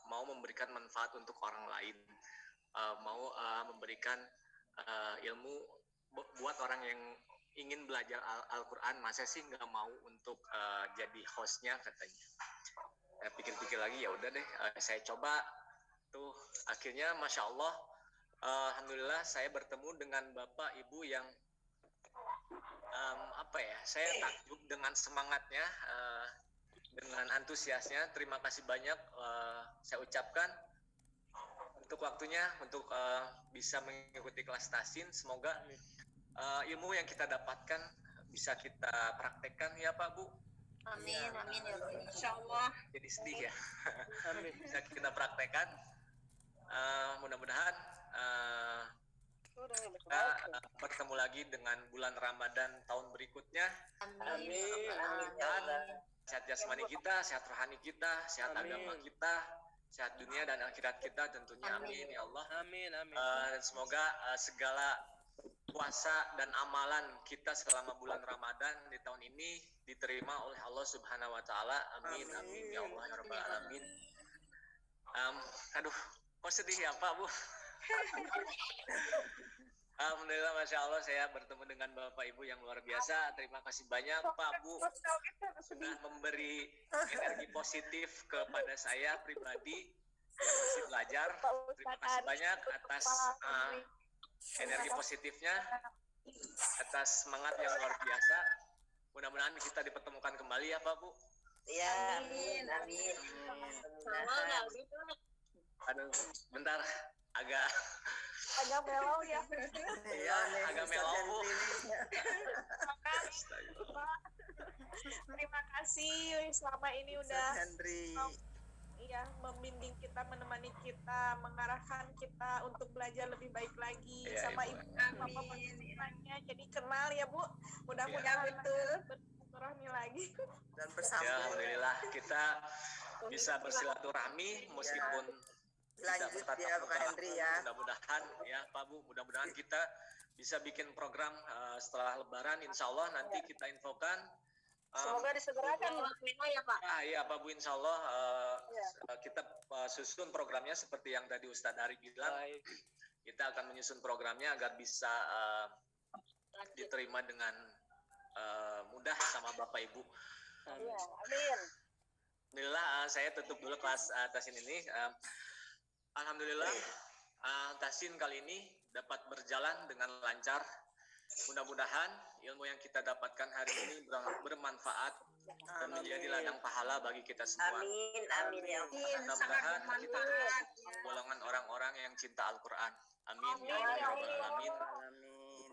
mau memberikan manfaat untuk orang lain, mau memberikan ilmu buat orang yang ingin belajar Al-Quran. Masa sih nggak mau untuk jadi hostnya katanya. Pikir-pikir lagi, ya udah deh, saya coba tuh. Akhirnya Masya Allah, alhamdulillah saya bertemu dengan Bapak Ibu yang saya takjub dengan semangatnya, dengan antusiasnya. Terima kasih banyak saya ucapkan untuk waktunya, untuk bisa mengikuti kelas tasin. Semoga ilmu yang kita dapatkan bisa kita praktekkan ya Pak Bu. Amin, amin ya Rabbi. Insyaallah. Jadi sedih ya. Bisa kita praktekkan. Mudah-mudahan kita bertemu lagi dengan bulan Ramadan tahun berikutnya. Amin. Dan sehat jasmani kita, sehat rohani kita, sehat agama kita, sehat dunia dan akhirat kita tentunya. Amin ya Allah. Amin. Dan semoga segala puasa dan amalan kita selama bulan Ramadan di tahun ini diterima oleh Allah Subhanahu wa taala. Amin. Amin ya Allah ya rabbal alamin. Aduh, kok sedih ya Pak Bu? Alhamdulillah, Masya Allah, saya bertemu dengan Bapak Ibu yang luar biasa. Terima kasih banyak Pak Bu sudah memberi energi positif kepada saya pribadi yang masih belajar. Terima kasih banyak atas energi positifnya, atas semangat yang luar biasa. Mudah-mudahan kita dipertemukan kembali ya Pak Bu. Iya. Amin. Amin. Aduh, bentar, agak melo ya. Iya, agak melo Bu. Terima kasih selama ini udah Hendri. membimbing kita, menemani kita, mengarahkan kita untuk belajar lebih baik lagi sama Ibu, sama pemirsa. Jadi kenal ya Bu. Mudah-mudahan betul bersilaturahmi lagi. Dan Ya, bersama alhamdulillah kita bisa bersilaturahmi meskipun lanjut ya Pak Hendri ya. Mudah-mudahan ya Pak Bu, mudah-mudahan kita bisa bikin program setelah Lebaran. Insya Allah nanti kita infokan. Semoga disegerakan Ya Pak. Iya Pak Bu, Insya Allah kita susun programnya seperti yang tadi Ustadz Ari bilang. Kita akan menyusun programnya agar bisa diterima dengan mudah sama Bapak Ibu. Iya, amin. Alhamdulillah, saya tutup dulu kelas tasin ini. Alhamdulillah, tasin kali ini dapat berjalan dengan lancar. Mudah-mudahan ilmu yang kita dapatkan hari ini bermanfaat dan menjadi ladang pahala bagi kita semua. Amin ya. Mudah-mudahan kita golongan orang-orang yang cinta Al-Quran. Amin ya rabbal alamin.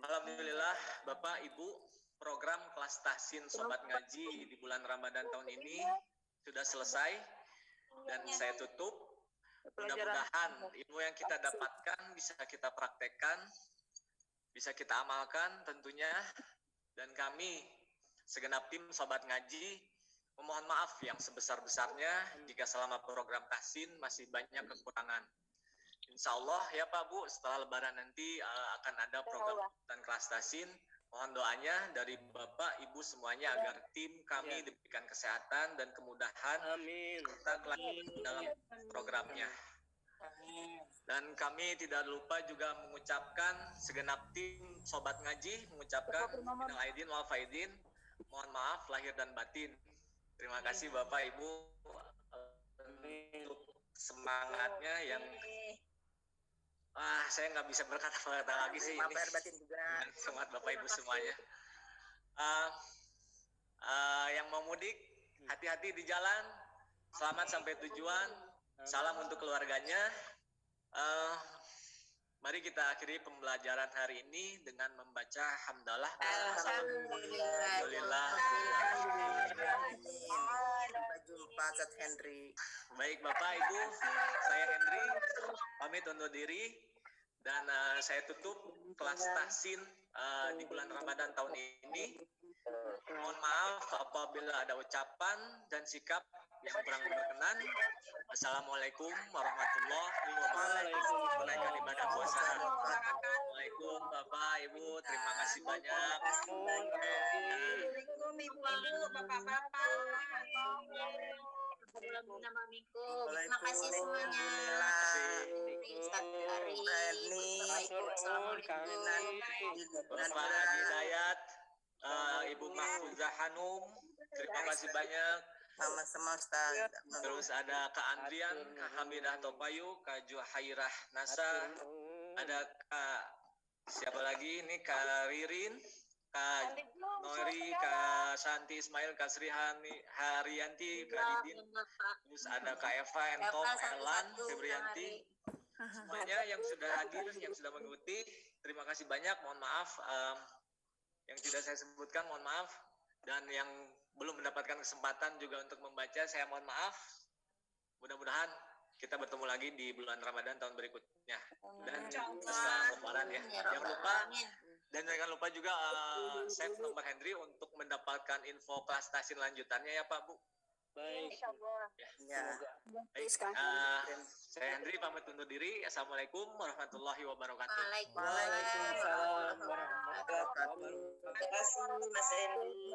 Alhamdulillah, Bapak Ibu, program kelas tahsin Sobat Ngaji di bulan Ramadan tahun ini sudah selesai dan saya tutup. Mudah-mudahan ilmu yang kita dapatkan bisa kita praktekkan, bisa kita amalkan tentunya. Dan kami segenap tim Sobat Ngaji memohon maaf yang sebesar-besarnya jika selama program tahsin masih banyak kekurangan. Insya Allah ya Pak Bu, setelah Lebaran nanti akan ada program dan kelas tahsin. Mohon doanya dari Bapak Ibu semuanya agar tim kami diberikan kesehatan dan kemudahan serta kelancaran dalam programnya. Dan kami tidak lupa juga mengucapkan segenap tim Sobat Ngaji mengucapkan minal aidin wal faidin, mohon maaf lahir dan batin. Terima kasih Bapak Ibu untuk semangatnya yang saya nggak bisa berkata-kata lagi sih ini. Batin juga. Semangat Bapak Ibu semuanya. Yang mau mudik, hati-hati di jalan. Selamat sampai tujuan. Salam untuk keluarganya. Mari kita akhiri pembelajaran hari ini dengan membaca hamdalah. Alhamdulillah. Alhamdulillah. Sampai jumpa. Pak Ustadz Henry. Baik Bapak Ibu, saya Henry pamit undur diri dan saya tutup kelas tahsin di bulan Ramadan tahun ini. Mohon maaf apabila ada ucapan dan sikap yang kurang berkenan. Assalamualaikum warahmatullahi wabarakatuh. Menunaikan ibadah puasa. Assalamualaikum Bapak Ibu, terima kasih banyak. Assalamualaikum ibu-ibu, bapak-bapak. Terima kasih semuanya. Ustaz Hari. Bapak Haji Hidayat, Ibu Mahfuzah Hanum, terima kasih banyak. Sama-sama Ustaz. Terus ada Kak Andrian, Kak Hamidah Topayu, Kak Juhairah Nasa, ada Kak siapa lagi ini, Kak Ririn, Kak Nori, Kak Santi Ismail, Kak Sri Haryanti, Kak Didin, terus ada Kak Eva, Entom, Elan, Febrianti, semuanya yang sudah hadir, yang sudah mengikuti, terima kasih banyak. Mohon maaf yang tidak saya sebutkan, mohon maaf, dan yang belum mendapatkan kesempatan juga untuk membaca, saya mohon maaf. Mudah-mudahan kita bertemu lagi di bulan Ramadan tahun berikutnya dan setelah Lebaran ya. Jangan lupa juga save nomor Henry untuk mendapatkan info kelas tahsin lanjutannya ya Pak Bu. Baik. Ya. Baik, saya Henry pamit undur diri. Assalamualaikum warahmatullahi wabarakatuh. Waalaikumsalam warahmatullahi wabarakatuh. Terima kasih Mas Henry.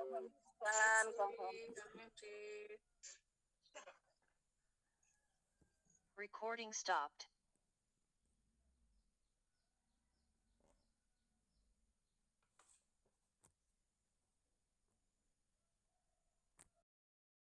Recording stopped.